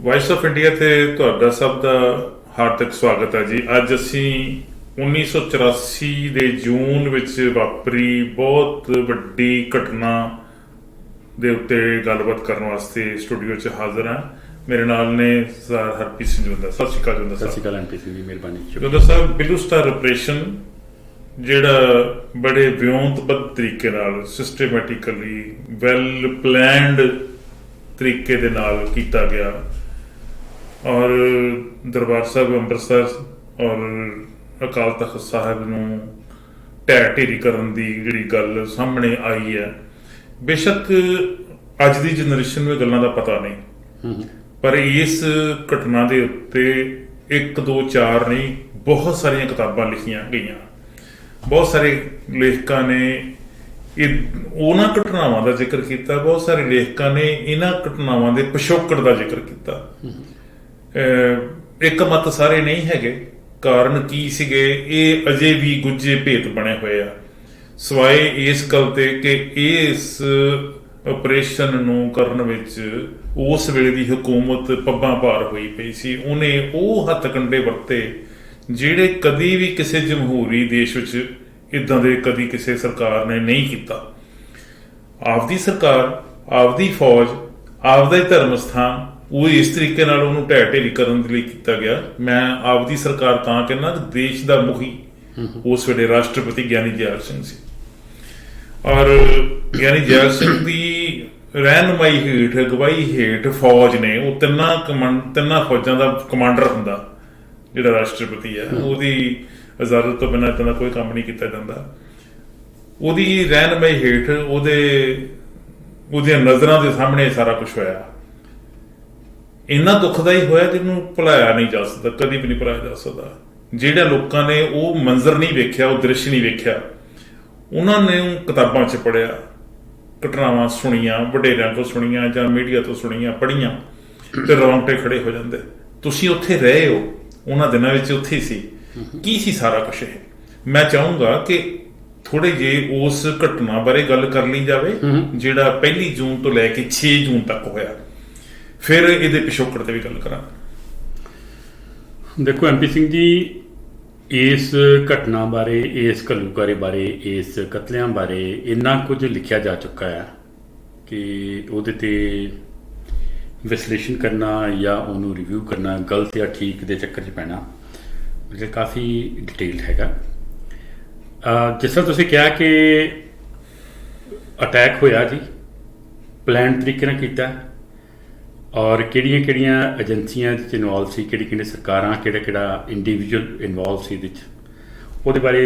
Vice of India ਤੇ ਤੁਹਾਡਾ ਸਭ ਦਾ ਹਾਰਦਿਕ ਸਵਾਗਤ ਹੈ ਜੀ। ਅੱਜ ਅਸੀਂ 1984 ਦੇ ਜੂਨ ਵਿੱਚ ਵਾਪਰੀ ਬਹੁਤ ਵੱਡੀ ਘਟਨਾ ਦੇ ਉੱਤੇ ਗੱਲਬਾਤ ਕਰਨ ਵਾਸਤੇ ਸਟੂਡੀਓ 'ਚ ਹਾਜ਼ਰ ਹਾਂ। ਮੇਰੇ ਨਾਲ ਨੇ ਸਰ ਹਰਪ੍ਰੀਤ ਸਿੰਘ ਜੁੰਦਾ। ਸਤਿ ਸ਼੍ਰੀ ਅਕਾਲ ਜੁੰਦਾ ਸਾਹਿਬ। ਸਤਿ ਸ਼੍ਰੀ ਅਕਾਲ ਐਮਪੀ ਸਿੰਘ ਜੀ, ਮਿਹਰਬਾਨੀ। ਜੁੰਦਾ ਸਾਹਿਬ, ਬਲੂ ਸਟਾਰ ਆਪਰੇਸ਼ਨ ਜਿਹੜਾ ਬੜੇ ਵਿਉਂਤਬੱਧ ਤਰੀਕੇ ਨਾਲ ਸਿਸਟੇਮੈਟਿਕਲੀ ਵੈਲ ਪਲੈਨਡ ਤਰੀਕੇ ਦੇ ਨਾਲ ਕੀਤਾ ਗਿਆ ਔਰ ਦਰਬਾਰ ਸਾਹਿਬ ਅੰਮ੍ਰਿਤਸਰ ਔਰ ਅਕਾਲ ਤਖਤ ਸਾਹਿਬ ਨੂੰ ਢਹਿ ਢੇਰੀ ਕਰਨ ਦੀ ਜਿਹੜੀ ਗੱਲ ਸਾਹਮਣੇ ਆਈ ਹੈ, ਬੇਸ਼ੱਕ ਅੱਜ ਦੀ ਜਨਰੇਸ਼ਨ ਨੂੰ ਇਹ ਗੱਲਾਂ ਦਾ ਪਤਾ ਨਹੀਂ, ਪਰ ਇਸ ਘਟਨਾ ਦੇ ਉੱਤੇ 1 2 4 ਨਹੀਂ, ਬਹੁਤ ਸਾਰੀਆਂ ਕਿਤਾਬਾਂ ਲਿਖੀਆਂ ਗਈਆਂ। ਬਹੁਤ ਸਾਰੇ ਲੇਖਕਾਂ ਨੇ ਉਹਨਾਂ ਘਟਨਾਵਾਂ ਦਾ ਜ਼ਿਕਰ ਕੀਤਾ, ਬਹੁਤ ਸਾਰੇ ਲੇਖਕਾਂ ਨੇ ਇਹਨਾਂ ਘਟਨਾਵਾਂ ਦੇ ਪਿਛੋਕੜ ਦਾ ਜ਼ਿਕਰ ਕੀਤਾ। ਇੱਕ ਮਤ ਸਾਰੇ ਨਹੀਂ ਹੈਗੇ। ਕਾਰਨ ਕੀ ਸੀਗੇ, ਇਹ ਅਜੇ ਵੀ ਗੁੱਝੇ ਭੇਤ ਬਣੇ ਹੋਏ ਆ, ਸਿਵਾਏ ਇਸ ਗੱਲ ਤੇ ਕਿ ਇਸ ਆਪਰੇਸ਼ਨ ਨੂੰ ਕਰਨ ਵਿੱਚ ਉਸ ਵੇਲੇ ਦੀ ਹਕੂਮਤ ਪੱਬਾਂ ਭਾਰ ਹੋਈ ਪਈ ਸੀ। ਉਹਨੇ ਉਹ ਹੱਥ ਕੰਡੇ ਵਰਤੇ ਜਿਹੜੇ ਕਦੀ ਵੀ ਕਿਸੇ ਜਮਹੂਰੀ ਦੇਸ਼ ਵਿੱਚ ਇੱਦਾਂ ਦੇ ਕਦੀ ਕਿਸੇ ਸਰਕਾਰ ਨੇ ਨਹੀਂ ਕੀਤਾ। ਆਪਦੀ ਸਰਕਾਰ, ਆਪਦੀ ਫੌਜ, ਆਪਦਾ ਹੀ ਧਰਮ ਸਥਾਨ, ਉਹ ਇਸ ਤਰੀਕੇ ਨਾਲ ਉਹਨੂੰ ਢਹਿ ਢੇਰੀ ਕਰਨ ਦੇ ਲਈ ਕੀਤਾ ਗਿਆ। ਮੈਂ ਆਪਦੀ ਸਰਕਾਰ ਤਾਂ ਕਹਿੰਦਾ, ਦੇਸ਼ ਦਾ ਮੁਖੀ ਉਸ ਵੇਲੇ ਰਾਸ਼ਟਰਪਤੀ ਗਿਆਨੀ ਜੈਲ ਸਿੰਘ ਸੀ ਔਰ ਗਿਆਨੀ ਜੈਲ ਸਿੰਘ ਦੀ ਰਹਿਨੁਮਾਈ ਹੇਠ, ਅਗਵਾਈ ਹੇਠ ਫੌਜ ਨੇ, ਉਹ ਤਿੰਨਾਂ ਫੌਜਾਂ ਦਾ ਕਮਾਂਡਰ ਹੁੰਦਾ ਜਿਹੜਾ ਰਾਸ਼ਟਰਪਤੀ ਹੈ, ਉਹਦੀ ਇਜਾਜ਼ਤ ਤੋਂ ਬਿਨਾਂ ਇੱਦਾਂ ਦਾ ਕੋਈ ਕੰਮ ਨਹੀਂ ਕੀਤਾ ਜਾਂਦਾ। ਉਹਦੀ ਰਹਿਨੁਮਾਈ ਹੇਠ ਉਹਦੀਆਂ ਨਜ਼ਰਾਂ ਦੇ ਸਾਹਮਣੇ ਸਾਰਾ ਕੁਛ ਹੋਇਆ। ਇੰਨਾ ਦੁਖਦਾਈ ਹੋਇਆ ਜਿਹਨੂੰ ਭੁਲਾਇਆ ਨਹੀਂ ਜਾ ਸਕਦਾ, ਕਦੀ ਵੀ ਨਹੀਂ ਭੁਲਾਇਆ ਜਾ ਸਕਦਾ। ਜਿਹੜਾ ਲੋਕਾਂ ਨੇ ਉਹ ਮੰਜ਼ਰ ਨਹੀਂ ਵੇਖਿਆ, ਉਹ ਦ੍ਰਿਸ਼ ਨਹੀਂ ਵੇਖਿਆ, ਉਹਨਾਂ ਨੇ ਕਿਤਾਬਾਂ 'ਚ ਪੜ੍ਹਿਆ, ਘਟਨਾਵਾਂ ਸੁਣੀਆਂ, ਵਡੇਰਿਆਂ ਤੋਂ ਸੁਣੀਆਂ ਜਾਂ ਮੀਡੀਆ ਤੋਂ ਸੁਣੀਆਂ, ਪੜ੍ਹੀਆਂ, ਤੇ ਰੌਂਗਟੇ ਖੜੇ ਹੋ ਜਾਂਦੇ। ਤੁਸੀਂ ਉੱਥੇ ਰਹੇ ਹੋ, ਉਹਨਾਂ ਦਿਨਾਂ ਵਿੱਚ ਉੱਥੇ ਸੀ। ਕੀ ਸੀ ਸਾਰਾ ਕੁਛ ਇਹ? ਮੈਂ ਚਾਹੂੰਗਾ ਕਿ ਥੋੜੇ ਜਿਹੇ ਉਸ ਘਟਨਾ ਬਾਰੇ ਗੱਲ ਕਰ ਲਈ ਜਾਵੇ ਜਿਹੜਾ 1 ਜੂਨ ਤੋਂ ਲੈ ਕੇ 6 ਜੂਨ ਤੱਕ ਹੋਇਆ, ਫਿਰ ਇਹਦੇ ਪਿਛੋਕੜ ਤੇ ਵੀ ਗੱਲ ਕਰਾਂਗੇ। ਦੇਖੋ ਐਮਪੀ ਸਿੰਘ ਜੀ, ਇਸ ਘਟਨਾ ਬਾਰੇ, ਇਸ ਘੱਲੂਘਾਰੇ ਬਾਰੇ, ਇਸ ਕਤਲਿਆਂ ਬਾਰੇ ਇੰਨਾ ਕੁਝ ਲਿਖਿਆ ਜਾ ਚੁੱਕਾ ਹੈ ਕਿ ਉਹਦੇ ਤੇ ਵਿਸ਼ਲੇਸ਼ਣ ਕਰਨਾ ਜਾਂ ਉਹਨੂੰ ਰਿਵਿਊ ਕਰਨਾ, ਗਲਤ ਜਾਂ ਠੀਕ ਦੇ ਚੱਕਰ 'ਚ ਪੈਣਾ ਮਤਲਬ ਕਾਫੀ ਡਿਟੇਲਡ ਹੈਗਾ। ਜਿਸ ਤਰ੍ਹਾਂ ਤੁਸੀਂ ਕਿਹਾ ਕਿ ਅਟੈਕ ਹੋਇਆ ਜੀ, ਪਲੈਨ ਤਰੀਕੇ ਨਾਲ ਕੀਤਾ, ਔਰ ਕਿਹੜੀਆਂ ਏਜੰਸੀਆਂ ਇਹਦੇ 'ਚ ਇਨਵੋਲਵ ਸੀ, ਕਿਹੜੀਆਂ ਸਰਕਾਰਾਂ, ਕਿਹੜਾ ਇੰਡੀਵਿਜੂਅਲ ਇਨਵੋਲਵ ਸੀ ਇਹਦੇ 'ਚ, ਉਹਦੇ ਬਾਰੇ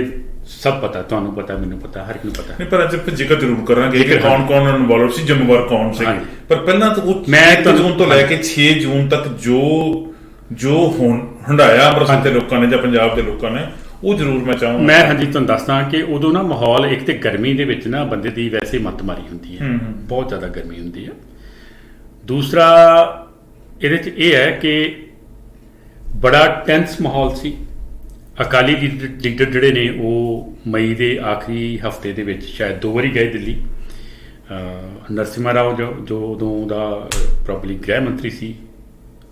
ਸਭ ਪਤਾ, ਤੁਹਾਨੂੰ ਪਤਾ, ਮੈਨੂੰ ਪਤਾ, ਹਰ ਇੱਕ ਨੂੰ ਪਤਾ। ਨਹੀਂ, ਪਰ ਅੱਜ ਆਪਾਂ ਜ਼ਿਕਰ ਜ਼ਰੂਰ ਕਰਾਂਗੇ ਕਿ ਕੌਣ ਇਨਵੋਲਵ ਸੀ, ਜ਼ਿੰਮੇਵਾਰ ਕੌਣ ਸੀ। ਪਰ ਪਹਿਲਾਂ ਤਾਂ ਉਹ 1 ਜੂਨ ਤੋਂ ਲੈ ਕੇ 6 ਜੂਨ ਤੱਕ ਜੋ ਹੁਣ ਹੰਢਾਇਆ ਅੰਮ੍ਰਿਤਸਰ ਦੇ ਲੋਕਾਂ ਨੇ ਜਾਂ ਪੰਜਾਬ ਦੇ ਲੋਕਾਂ ਨੇ, ਉਹ ਜ਼ਰੂਰ ਮੈਂ ਚਾਹੂੰਗਾ। ਮੈਂ ਤੁਹਾਨੂੰ ਦੱਸਦਾ ਕਿ ਉਦੋਂ ਨਾ ਮਾਹੌਲ, ਇੱਕ ਤੇ ਗਰਮੀ ਦੇ ਵਿੱਚ ਨਾ ਬੰਦੇ ਦੀ ਵੈਸੇ ਮੱਤ ਮਾਰੀ ਹੁੰਦੀ ਹੈ, ਬਹੁਤ ਜ਼ਿਆਦਾ ਗਰਮੀ ਹੁੰਦੀ ਹੈ। ਦੂਸਰਾ ਇਹਦੇ 'ਚ ਇਹ ਹੈ ਕਿ ਬੜਾ ਟੈਂਸ ਮਾਹੌਲ ਸੀ। ਅਕਾਲੀ ਲੀਡਰ ਜਿਹੜੇ ਨੇ ਉਹ ਮਈ ਦੇ ਆਖਰੀ ਹਫ਼ਤੇ ਦੇ ਵਿੱਚ ਸ਼ਾਇਦ 2 ਵਾਰੀ ਗਏ ਦਿੱਲੀ। ਨਰਸਿਮਹਾ ਰਾਓ ਜੋ ਉਦੋਂ ਦਾ ਪ੍ਰੋਬਬਲੀ ਗ੍ਰਹਿ ਮੰਤਰੀ ਸੀ,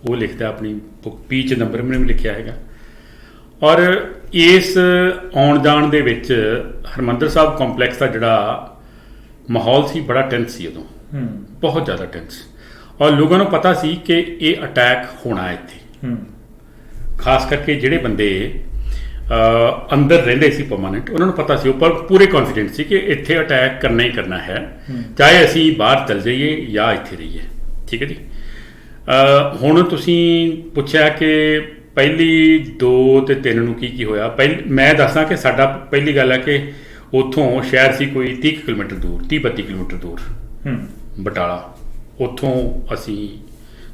ਉਹ ਲਿਖਦਾ ਆਪਣੀ ਬੁੱਕ ਪੀ 'ਚ ਨੰਬਰ ਵੀ ਲਿਖਿਆ ਹੈਗਾ। ਔਰ ਇਸ ਆਉਣ ਜਾਣ ਦੇ ਵਿੱਚ ਹਰਿਮੰਦਰ ਸਾਹਿਬ ਕੰਪਲੈਕਸ ਦਾ ਜਿਹੜਾ ਮਾਹੌਲ ਸੀ ਬੜਾ ਟੈਂਸ ਸੀ ਉਦੋਂ, ਬਹੁਤ ਜ਼ਿਆਦਾ ਟੈਂਸ। ਔਰ ਲੋਕਾਂ ਨੂੰ ਪਤਾ ਸੀ ਕਿ ਇਹ ਅਟੈਕ ਹੋਣਾ ਇੱਥੇ, ਖਾਸ ਕਰਕੇ ਜਿਹੜੇ ਬੰਦੇ ਅੰਦਰ ਰਹਿੰਦੇ ਸੀ ਪਰਮਾਨੈਂਟ, ਉਹਨਾਂ ਨੂੰ ਪਤਾ ਸੀ, ਉਹ ਪੂਰੇ ਕੌਨਫੀਡੈਂਟ ਸੀ ਕਿ ਇੱਥੇ ਅਟੈਕ ਕਰਨਾ ਹੀ ਕਰਨਾ ਹੈ, ਚਾਹੇ ਅਸੀਂ ਬਾਹਰ ਚਲ ਜਾਈਏ ਜਾਂ ਇੱਥੇ ਰਹੀਏ। ਠੀਕ ਹੈ ਜੀ। ਹੁਣ ਤੁਸੀਂ ਪੁੱਛਿਆ ਕਿ ਪਹਿਲੀ 2 ਤੇ 3 ਨੂੰ ਕੀ ਹੋਇਆ। ਮੈਂ ਦੱਸਦਾ ਕਿ ਸਾਡਾ ਪਹਿਲੀ ਗੱਲ ਹੈ ਕਿ ਉੱਥੋਂ ਸ਼ਹਿਰ ਸੀ ਕੋਈ 30 ਕਿਲੋਮੀਟਰ ਦੂਰ, 30-32 ਕਿਲੋਮੀਟਰ ਦੂਰ, ਬਟਾਲਾ। ਉੱਥੋਂ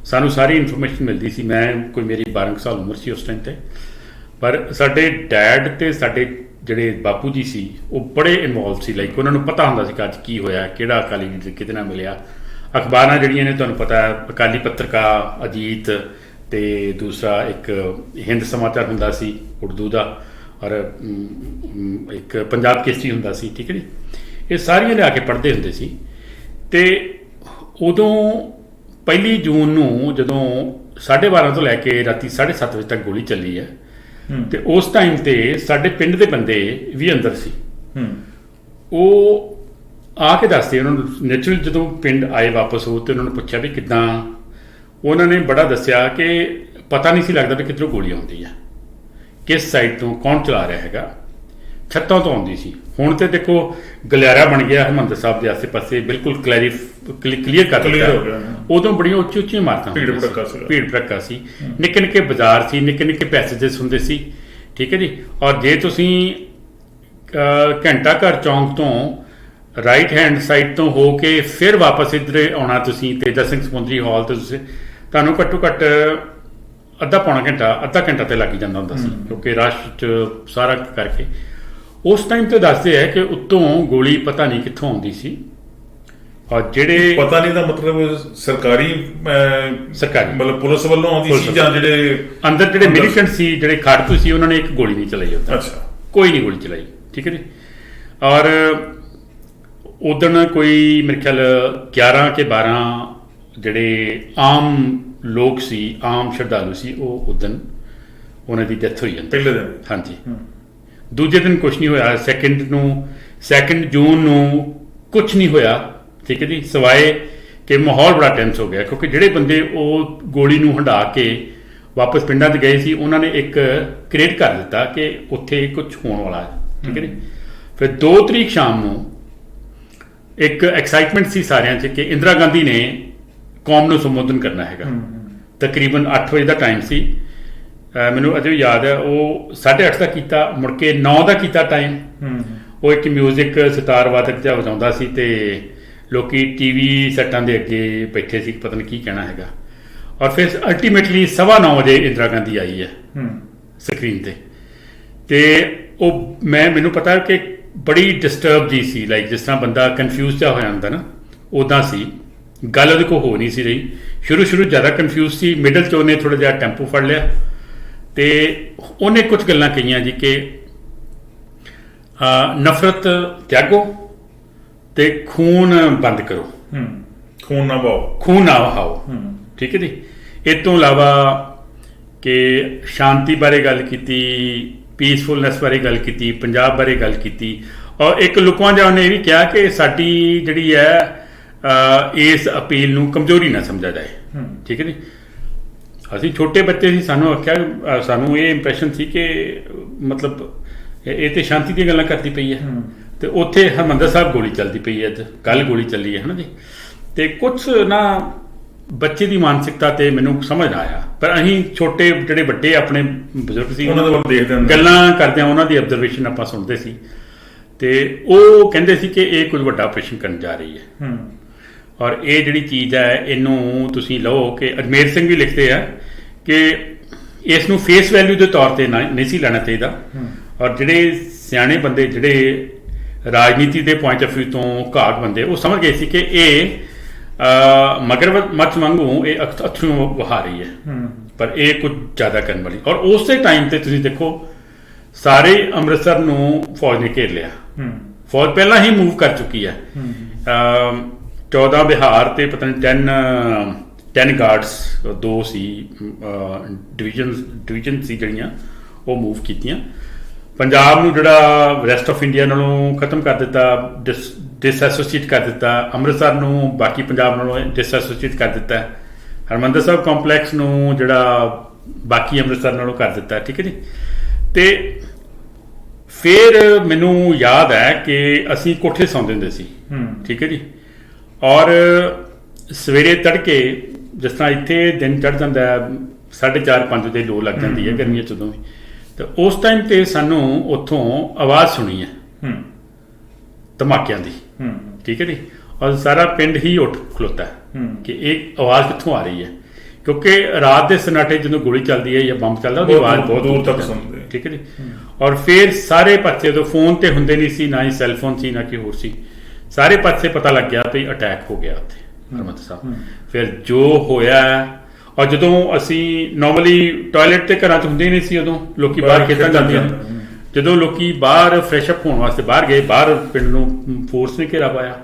ਸਾਨੂੰ ਸਾਰੀ ਇਨਫੋਰਮੇਸ਼ਨ ਮਿਲਦੀ ਸੀ। ਮੇਰੀ 12 ਸਾਲ ਉਮਰ ਸੀ ਉਸ ਟਾਈਮ 'ਤੇ, ਪਰ ਸਾਡੇ ਡੈਡ ਤੇ ਸਾਡੇ ਜਿਹੜੇ ਬਾਪੂ ਜੀ ਸੀ ਉਹ ਬੜੇ ਇਨਵੋਲਵ ਸੀ। ਲਾਈਕ ਉਹਨਾਂ ਨੂੰ ਪਤਾ ਹੁੰਦਾ ਸੀ ਕਿ ਅੱਜ ਕੀ ਹੋਇਆ, ਕਿਹੜਾ ਅਕਾਲੀ ਲੀਡਰ ਕਿਹਦੇ ਨਾਲ ਮਿਲਿਆ। ਅਖਬਾਰਾਂ ਜਿਹੜੀਆਂ ਨੇ ਤੁਹਾਨੂੰ ਪਤਾ, ਅਕਾਲੀ ਪੱਤਰਕਾਰ, ਅਜੀਤ, ਤੇ ਦੂਸਰਾ ਇੱਕ ਹਿੰਦ ਸਮਾਚਾਰ ਹੁੰਦਾ ਸੀ ਉਰਦੂ ਦਾ, ਔਰ ਇੱਕ ਪੰਜਾਬ ਕੇਸਰੀ ਹੁੰਦਾ ਸੀ। ਠੀਕ ਹੈ ਜੀ। ਇਹ ਸਾਰੀਆਂ ਲਿਆ ਕੇ ਪੜ੍ਹਦੇ ਹੁੰਦੇ ਸੀ। ਅਤੇ ਉਦੋਂ 1 ਜੂਨ ਨੂੰ ਜਦੋਂ 12:30 ਤੋਂ ਲੈ ਕੇ ਰਾਤੀ 7:30 ਵਜੇ ਤੱਕ ਗੋਲੀ ਚੱਲੀ ਹੈ। ਤੇ ਉਸ ਟਾਈਮ ਤੇ ਸਾਡੇ ਪਿੰਡ ਦੇ ਬੰਦੇ ਵੀ ਅੰਦਰ ਸੀ। ਉਹ ਆ ਕੇ ਦੱਸਦੇ, ਉਹਨਾਂ ਨੂੰ ਨੈਚੁਰਲ ਜਦੋਂ ਪਿੰਡ ਆਏ ਵਾਪਸ ਹੋ ਤੇ ਉਹਨਾਂ ਨੂੰ ਪੁੱਛਿਆ ਵੀ ਕਿੱਦਾਂ, ਉਹਨਾਂ ਨੇ ਬੜਾ ਦੱਸਿਆ ਕਿ ਪਤਾ ਨਹੀਂ ਸੀ ਲੱਗਦਾ ਵੀ ਕਿੱਧਰੋਂ ਗੋਲੀ ਆਉਂਦੀ ਹੈ, ਕਿਸ ਸਾਈਡ ਤੋਂ ਕੌਣ ਚਲਾ ਰਿਹਾ ਹੈਗਾ, ਛੱਤਾਂ ਤੋਂ ਆਉਂਦੀ ਸੀ। ਹੁਣ ਤੇ ਦੇਖੋ ਗਲਿਆਰਾ ਬਣ ਗਿਆ ਹਰਿਮੰਦਰ ਸਾਹਿਬ ਦੇ ਆਸੇ ਪਾਸੇ, ਬਿਲਕੁਲ ਕਲੀਅਰ ਕਰ ਦਿੱਤਾ। ਉਦੋਂ ਬੜੀਆਂ ਉੱਚੀ ਉੱਚੀਆਂ ਇਮਾਰਤਾਂ, ਭੀੜ ਭੜੱਕਾ ਸੀ, ਨਿੱਕੇ ਨਿੱਕੇ ਬਾਜ਼ਾਰ ਸੀ, ਨਿੱਕੇ ਨਿੱਕੇ ਪੈਸੇਜਸ ਹੁੰਦੇ ਸੀ। ਠੀਕ ਹੈ ਜੀ। ਔਰ ਜੇ ਤੁਸੀਂ ਘੰਟਾ ਘਰ ਚੌਂਕ ਤੋਂ ਰਾਈਟ ਹੈਂਡ ਸਾਈਡ ਤੋਂ ਹੋ ਕੇ ਫਿਰ ਵਾਪਸ ਇੱਧਰ ਆਉਣਾ ਤੁਸੀਂ ਤੇਜਾ ਸਿੰਘ ਸਮੁੰਦਰੀ ਹਾਲ ਤੇ ਤੁਸੀਂ, ਤੁਹਾਨੂੰ ਘੱਟੋ ਘੱਟ ਅੱਧਾ ਘੰਟਾ ਤੇ ਲੱਗ ਜਾਂਦਾ ਹੁੰਦਾ ਸੀ, ਕਿਉਂਕਿ ਰਸ਼ 'ਚ ਸਾਰਾ ਕਰਕੇ। ਉਸ ਟਾਈਮ ਤੇ ਦੱਸਦੇ ਹੈ ਕਿ ਉੱਤੋਂ ਗੋਲੀ ਪਤਾ ਨਹੀਂ ਕਿੱਥੋਂ ਆਉਂਦੀ ਸੀ। ਔਰ ਜਿਹੜੇ ਪਤਾ ਨਹੀਂ ਦਾ ਮਤਲਬ ਸਰਕਾਰੀ ਮਤਲਬ ਪੁਲਿਸ ਵੱਲੋਂ ਆਉਂਦੀ ਸੀ ਜਾਂ ਜਿਹੜੇ ਅੰਦਰ ਜਿਹੜੇ ਮਿਲੀਟੈਂਟ ਸੀ, ਜਿਹੜੇ ਖਾੜਕੂ ਸੀ, ਉਹਨਾਂ ਨੇ ਇੱਕ ਗੋਲੀ ਨਹੀਂ ਚਲਾਈ ਉੱਧਰ। ਅੱਛਾ, ਕੋਈ ਨਹੀਂ ਗੋਲੀ ਚਲਾਈ। ਠੀਕ ਹੈ ਜੀ। ਔਰ ਉਦਣ ਕੋਈ ਮੇਰੇ ਖਿਆਲ 11 ਕਿ 12 ਜਿਹੜੇ ਆਮ ਲੋਕ ਸੀ, ਆਮ ਸ਼ਰਧਾਲੂ ਸੀ, ਉਹ ਉਦਣ ਉਹਨਾਂ ਦੀ ਡੈਥ ਹੋਈ ਜਾਂਦੀ ਪਹਿਲੇ ਦਿਨ। ਹਾਂਜੀ। ਦੂਜੇ ਦਿਨ ਕੁਝ ਨਹੀਂ ਹੋਇਆ। 2 ਜੂਨ ਨੂੰ ਕੁਝ ਨਹੀਂ ਹੋਇਆ। ਠੀਕ ਹੈ ਜੀ। ਸਿਵਾਏ ਕਿ ਮਾਹੌਲ ਬੜਾ ਟੈਂਸ ਹੋ ਗਿਆ, ਕਿਉਂਕਿ ਜਿਹੜੇ ਬੰਦੇ ਉਹ ਗੋਲੀ ਨੂੰ ਹੰਢਾ ਕੇ ਵਾਪਸ ਪਿੰਡਾਂ 'ਚ ਗਏ ਸੀ, ਉਹਨਾਂ ਨੇ ਇੱਕ ਕ੍ਰੀਏਟ ਕਰ ਦਿੱਤਾ ਕਿ ਉੱਥੇ ਕੁਝ ਹੋਣ ਵਾਲਾ ਹੈ। ਠੀਕ ਹੈ ਜੀ। ਫਿਰ 2 ਤਰੀਕ ਸ਼ਾਮ ਨੂੰ ਇੱਕ ਐਕਸਾਈਟਮੈਂਟ ਸੀ ਸਾਰਿਆਂ 'ਚ ਕਿ ਇੰਦਰਾ ਗਾਂਧੀ ਨੇ ਕੌਮ ਨੂੰ ਸੰਬੋਧਨ ਕਰਨਾ ਹੈਗਾ। ਤਕਰੀਬਨ 8 ਵਜੇ ਦਾ ਟਾਈਮ ਸੀ। ਮੈਨੂੰ ਅਜੇ ਵੀ ਯਾਦ ਹੈ, ਉਹ 8:30 ਦਾ ਕੀਤਾ, ਮੁੜ ਕੇ 9 ਦਾ ਕੀਤਾ ਟਾਈਮ। ਉਹ ਇੱਕ ਮਿਊਜ਼ਿਕ ਸਿਤਾਰ ਵਾਦਕ ਜਿਹਾ ਵਜਾਉਂਦਾ ਸੀ ਤੇ ਲੋਕੀ ਟੀਵੀ ਸੈੱਟਾਂ ਦੇ ਅੱਗੇ ਬੈਠੇ ਸੀ, ਪਤਾ ਨਹੀਂ ਕੀ ਕਹਿਣਾ ਹੈਗਾ। ਔਰ ਫਿਰ ਅਲਟੀਮੇਟਲੀ 9:15 ਵਜੇ ਇੰਦਰਾ ਗਾਂਧੀ ਆਈ ਹੈ ਸਕਰੀਨ ਤੇ ਉਹ ਮੈਨੂੰ ਪਤਾ ਕਿ ਬੜੀ ਡਿਸਟਰਬ ਜੀ ਸੀ, ਲਾਈਕ ਜਿਸ ਤਰ੍ਹਾਂ ਬੰਦਾ ਕਨਫਿਊਜ਼ ਜਿਹਾ ਹੋ ਜਾਂਦਾ ਨਾ, ਉੱਦਾਂ ਸੀ। ਗੱਲ ਉਹਦੇ ਕੋਲ ਹੋ ਨਹੀਂ ਸੀ ਰਹੀ। ਸ਼ੁਰੂ ਜ਼ਿਆਦਾ ਕਨਫਿਊਜ਼ ਸੀ, ਮਿਡਲ 'ਚ ਉਹਨੇ ਥੋੜ੍ਹਾ ਜਿਹਾ ਟੈਂਪੋ ਫੜ ਲਿਆ ਤੇ ਉਹਨੇ ਕੁਝ ਗੱਲਾਂ ਕਹੀਆਂ ਜੀ ਕਿ ਨਫ਼ਰਤ ਤਿਆਗੋ ਤੇ ਖੂਨ ਬੰਦ ਕਰੋ, ਖੂਨ ਨਾ ਵਹਾਓ। ਠੀਕ ਹੈ ਜੀ। ਇਹ ਤੋਂ ਇਲਾਵਾ ਕਿ ਸ਼ਾਂਤੀ ਬਾਰੇ ਗੱਲ ਕੀਤੀ, ਪੀਸਫੁਲਨੈਸ ਬਾਰੇ ਗੱਲ ਕੀਤੀ, ਪੰਜਾਬ ਬਾਰੇ ਗੱਲ ਕੀਤੀ। ਔਰ ਇੱਕ ਲੁਕਵਾਂ ਜਿਹਾ ਉਹਨੇ ਇਹ ਵੀ ਕਿਹਾ ਕਿ ਸਾਡੀ ਜਿਹੜੀ ਹੈ ਇਸ ਅਪੀਲ ਨੂੰ ਕਮਜ਼ੋਰੀ ਨਾ ਸਮਝਿਆ ਜਾਏ। ਠੀਕ ਹੈ ਜੀ। ਅਸੀਂ ਛੋਟੇ ਬੱਚੇ ਸੀ, ਸਾਨੂੰ ਆਖਿਆ, ਸਾਨੂੰ ਇਹ ਇੰਪ੍ਰੈਸ਼ਨ ਸੀ ਕਿ ਮਤਲਬ ਇਹ ਤੇ ਸ਼ਾਂਤੀ ਦੀਆਂ ਗੱਲਾਂ ਕਰਦੀ ਪਈ ਹੈ ਤੇ ਉੱਥੇ ਹਰਿਮੰਦਰ ਸਾਹਿਬ ਗੋਲੀ ਚੱਲਦੀ ਪਈ ਹੈ। ਅੱਜ ਕੱਲ੍ਹ ਗੋਲੀ ਚੱਲੀ ਹੈ, ਹੈ ਨਾ ਜੀ। ਤੇ ਕੁਛ ਨਾ ਬੱਚੇ ਦੀ ਮਾਨਸਿਕਤਾ ਤੇ ਮੈਨੂੰ ਸਮਝ ਆਇਆ, ਪਰ ਅਸੀਂ ਛੋਟੇ ਜਿਹੜੇ ਵੱਡੇ ਆਪਣੇ ਬਜ਼ੁਰਗ ਸੀ ਉਹਨਾਂ ਦੇ ਵੱਲ ਦੇਖਦੇ ਹਾਂ, ਗੱਲਾਂ ਕਰਦੇ ਹਾਂ, ਉਹਨਾਂ ਦੀ ਅਬਜ਼ਰਵੇਸ਼ਨ ਆਪਾਂ ਸੁਣਦੇ ਸੀ ਤੇ ਉਹ ਕਹਿੰਦੇ ਸੀ ਕਿ ਇਹ ਕੁਝ ਵੱਡਾ ਆਪਰੇਸ਼ਨ ਕਰਨ ਜਾ ਰਹੀ ਹੈ। ਔਰ ਇਹ ਜਿਹੜੀ ਚੀਜ਼ ਹੈ, ਇਹਨੂੰ ਤੁਸੀਂ ਲਓ ਕਿ ਅਜਮੇਰ ਸਿੰਘ ਵੀ ਲਿਖਦੇ ਆ ਕਿ ਇਸ ਨੂੰ ਫੇਸ ਵੈਲਿਊ ਦੇ ਤੌਰ ਤੇ ਨਹੀਂ ਸੀ ਲੈਣਾ ਚਾਹੀਦਾ। ਔਰ ਜਿਹੜੇ ਸਿਆਣੇ ਬੰਦੇ, ਜਿਹੜੇ ਰਾਜਨੀਤੀ ਦੇ ਪੁਆਇੰਟ ਆਫ ਵਿਊ ਤੋਂ ਘਾਟ ਬੰਦੇ, ਉਹ ਸਮਝ ਗਏ ਸੀ ਕਿ ਇਹ ਮਗਰਮੱਛ ਵਾਂਗੂ ਇਹ ਅੱਥਰੂ ਵਹਾ ਰਹੀ ਹੈ, ਪਰ ਇਹ ਕੁਝ ਜ਼ਿਆਦਾ ਕਰਨ ਵਾਲੀ। ਔਰ ਉਸੇ ਟਾਈਮ ਤੇ ਤੁਸੀਂ ਦੇਖੋ ਸਾਰੇ ਅੰਮ੍ਰਿਤਸਰ ਨੂੰ ਫੌਜ ਨੇ ਘੇਰ ਲਿਆ। ਫੌਜ ਪਹਿਲਾਂ ਹੀ ਮੂਵ ਕਰ ਚੁੱਕੀ ਹੈ। 14 ਬਿਹਾਰ ਤੇ ਪਤਾ ਨਹੀਂ 10 ਗਾਰਡਸ, 2 ਸੀ ਡਿਵੀਜ਼ਨ ਸੀ ਜਿਹੜੀਆਂ, ਉਹ ਮੂਵ ਕੀਤੀਆਂ। ਪੰਜਾਬ ਨੂੰ ਜਿਹੜਾ ਰੈਸਟ ਆਫ ਇੰਡੀਆ ਨਾਲੋਂ ਖਤਮ ਕਰ ਦਿੱਤਾ, ਡਿਸਐਸੋਸੀਏਟ ਕਰ ਦਿੱਤਾ। ਅੰਮ੍ਰਿਤਸਰ ਨੂੰ ਬਾਕੀ ਪੰਜਾਬ ਨਾਲੋਂ ਡਿਸਐਸੋਸੀਏਟ ਕਰ ਦਿੱਤਾ। ਹਰਿਮੰਦਰ ਸਾਹਿਬ ਕੰਪਲੈਕਸ ਨੂੰ ਜਿਹੜਾ ਬਾਕੀ ਅੰਮ੍ਰਿਤਸਰ ਨਾਲੋਂ ਕਰ ਦਿੱਤਾ। ਠੀਕ ਹੈ ਜੀ। ਤੇ ਫਿਰ ਮੈਨੂੰ ਯਾਦ ਹੈ ਕਿ ਅਸੀਂ ਕੋਠੇ ਸੌਂਦੇ ਹੁੰਦੇ ਸੀ। ਠੀਕ ਹੈ ਜੀ। ਔਰ ਸਵੇਰੇ ਤੜਕੇ ਜਿਸ ਤਰ੍ਹਾਂ ਇੱਥੇ ਦਿਨ ਚੜ੍ਹ ਜਾਂਦਾ 4:30-5 ਵਜੇ ਲੋ ਲੱਗ ਜਾਂਦੀ ਹੈ ਗਰਮੀਆਂ 'ਚ ਉਦੋਂ ਵੀ, ਤੇ ਉਸ ਟਾਈਮ ਤੇ ਸਾਨੂੰ ਉੱਥੋਂ ਆਵਾਜ਼ ਸੁਣੀ ਹੈ ਧਮਾਕਿਆਂ ਦੀ। ਠੀਕ ਹੈ ਜੀ। ਔਰ ਸਾਰਾ ਪਿੰਡ ਹੀ ਉੱਠ ਖਲੋਤਾ ਕਿ ਇਹ ਆਵਾਜ਼ ਕਿੱਥੋਂ ਆ ਰਹੀ ਹੈ, ਕਿਉਂਕਿ ਰਾਤ ਦੇ ਸਨਾਟੇ ਜਦੋਂ ਗੋਲੀ ਚੱਲਦੀ ਹੈ ਜਾਂ ਬੰਬ ਚੱਲਦਾ ਉਹਦੀ ਆਵਾਜ਼ ਬਹੁਤ ਦੂਰ ਤੱਕ ਸੁਣਦੀ। ਠੀਕ ਹੈ ਜੀ। ਔਰ ਫਿਰ ਸਾਰੇ ਪਾਸੇ, ਉਦੋਂ ਫੋਨ ਤੇ ਹੁੰਦੇ ਨਹੀਂ ਸੀ, ਨਾ ਹੀ ਸੈੱਲਫੋਨ ਸੀ, ਨਾ ਕਿ ਹੋਰ ਸੀ, ਸਾਰੇ ਪਾਸੇ ਪਤਾ ਲੱਗ ਗਿਆ ਵੀ ਅਟੈਕ ਹੋ ਗਿਆ ਉੱਥੇ ਹਰਿਮੰਦਰ ਸਾਹਿਬ। ਫਿਰ ਜੋ ਹੋਇਆ, ਔਰ ਜਦੋਂ ਅਸੀਂ ਨਾਰਮਲੀ ਟਾਇਲਟ ਤੇ ਘਰਾਂ 'ਚ ਹੁੰਦੇ ਨਹੀਂ ਸੀ, ਉਦੋਂ ਲੋਕੀ ਬਾਹਰ ਖੇਤਾਂ ਜਾਂਦੇ ਹਨ। ਜਦੋਂ ਲੋਕੀ ਬਾਹਰ ਫਰੈਸ਼ ਅਪ ਹੋਣ ਵਾਸਤੇ ਬਾਹਰ ਗਏ, ਬਾਹਰ ਪਿੰਡ ਨੂੰ ਫੋਰਸ ਨੇ ਘੇਰਾ ਪਾਇਆ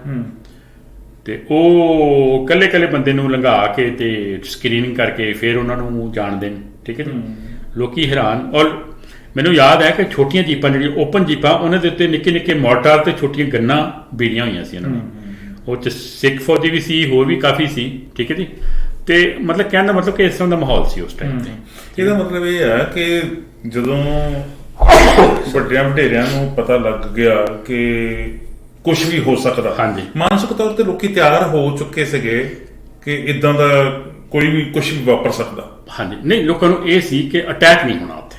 ਤੇ ਉਹ ਕੱਲੇ ਕੱਲੇ ਬੰਦੇ ਨੂੰ ਲੰਘਾ ਕੇ ਤੇ ਸਕਰੀਨਿੰਗ ਕਰਕੇ ਫਿਰ ਉਹਨਾਂ ਨੂੰ ਜਾਣਦੇ ਨੇ, ਠੀਕ ਹੈ ਜੀ। ਲੋਕੀ ਹੈਰਾਨ। ਔਰ ਮੈਨੂੰ ਯਾਦ ਹੈ ਕਿ ਛੋਟੀਆਂ ਜੀਪਾਂ ਜਿਹੜੀਆਂ ਓਪਨ ਜੀਪਾਂ, ਉਹਨਾਂ ਦੇ ਉੱਤੇ ਨਿੱਕੇ ਨਿੱਕੇ ਮੋਰਟਾਰ ਤੇ ਛੋਟੀਆਂ ਗੰਨਾਂ ਬੀੜੀਆਂ ਹੋਈਆਂ ਸੀ ਉਹਨਾਂ ਨੇ। ਉਹ 'ਚ ਸਿੱਖ ਫੌਜੀ ਵੀ ਸੀ, ਹੋਰ ਵੀ ਕਾਫੀ ਸੀ, ਠੀਕ ਹੈ ਜੀ। ਤੇ ਮਤਲਬ ਕਹਿਣ ਦਾ ਮਤਲਬ ਕਿ ਇਸ ਤਰ੍ਹਾਂ ਦਾ ਮਾਹੌਲ ਸੀ ਉਸ ਟਾਈਮ ਤੇ। ਇਹਦਾ ਮਤਲਬ ਇਹ ਹੈ ਕਿ ਜਦੋਂ ਵੱਡਿਆਂ ਵਡੇਰਿਆਂ ਨੂੰ ਪਤਾ ਲੱਗ ਗਿਆ ਕਿ ਕੁਝ ਵੀ ਹੋ ਸਕਦਾ, ਹਾਂਜੀ, ਮਾਨਸਿਕ ਤੌਰ ਤੇ ਲੋਕੀ ਤਿਆਰ ਹੋ ਚੁੱਕੇ ਸੀਗੇ ਕਿ ਇਦਾਂ ਦਾ ਕੋਈ ਵੀ ਕੁਝ ਵੀ ਵਾਪਰ ਸਕਦਾ। ਹਾਂਜੀ, ਨਹੀਂ, ਲੋਕਾਂ ਨੂੰ ਇਹ ਸੀ ਕਿ ਅਟੈਕ ਨਹੀਂ ਹੋਣਾ ਉੱਥੇ।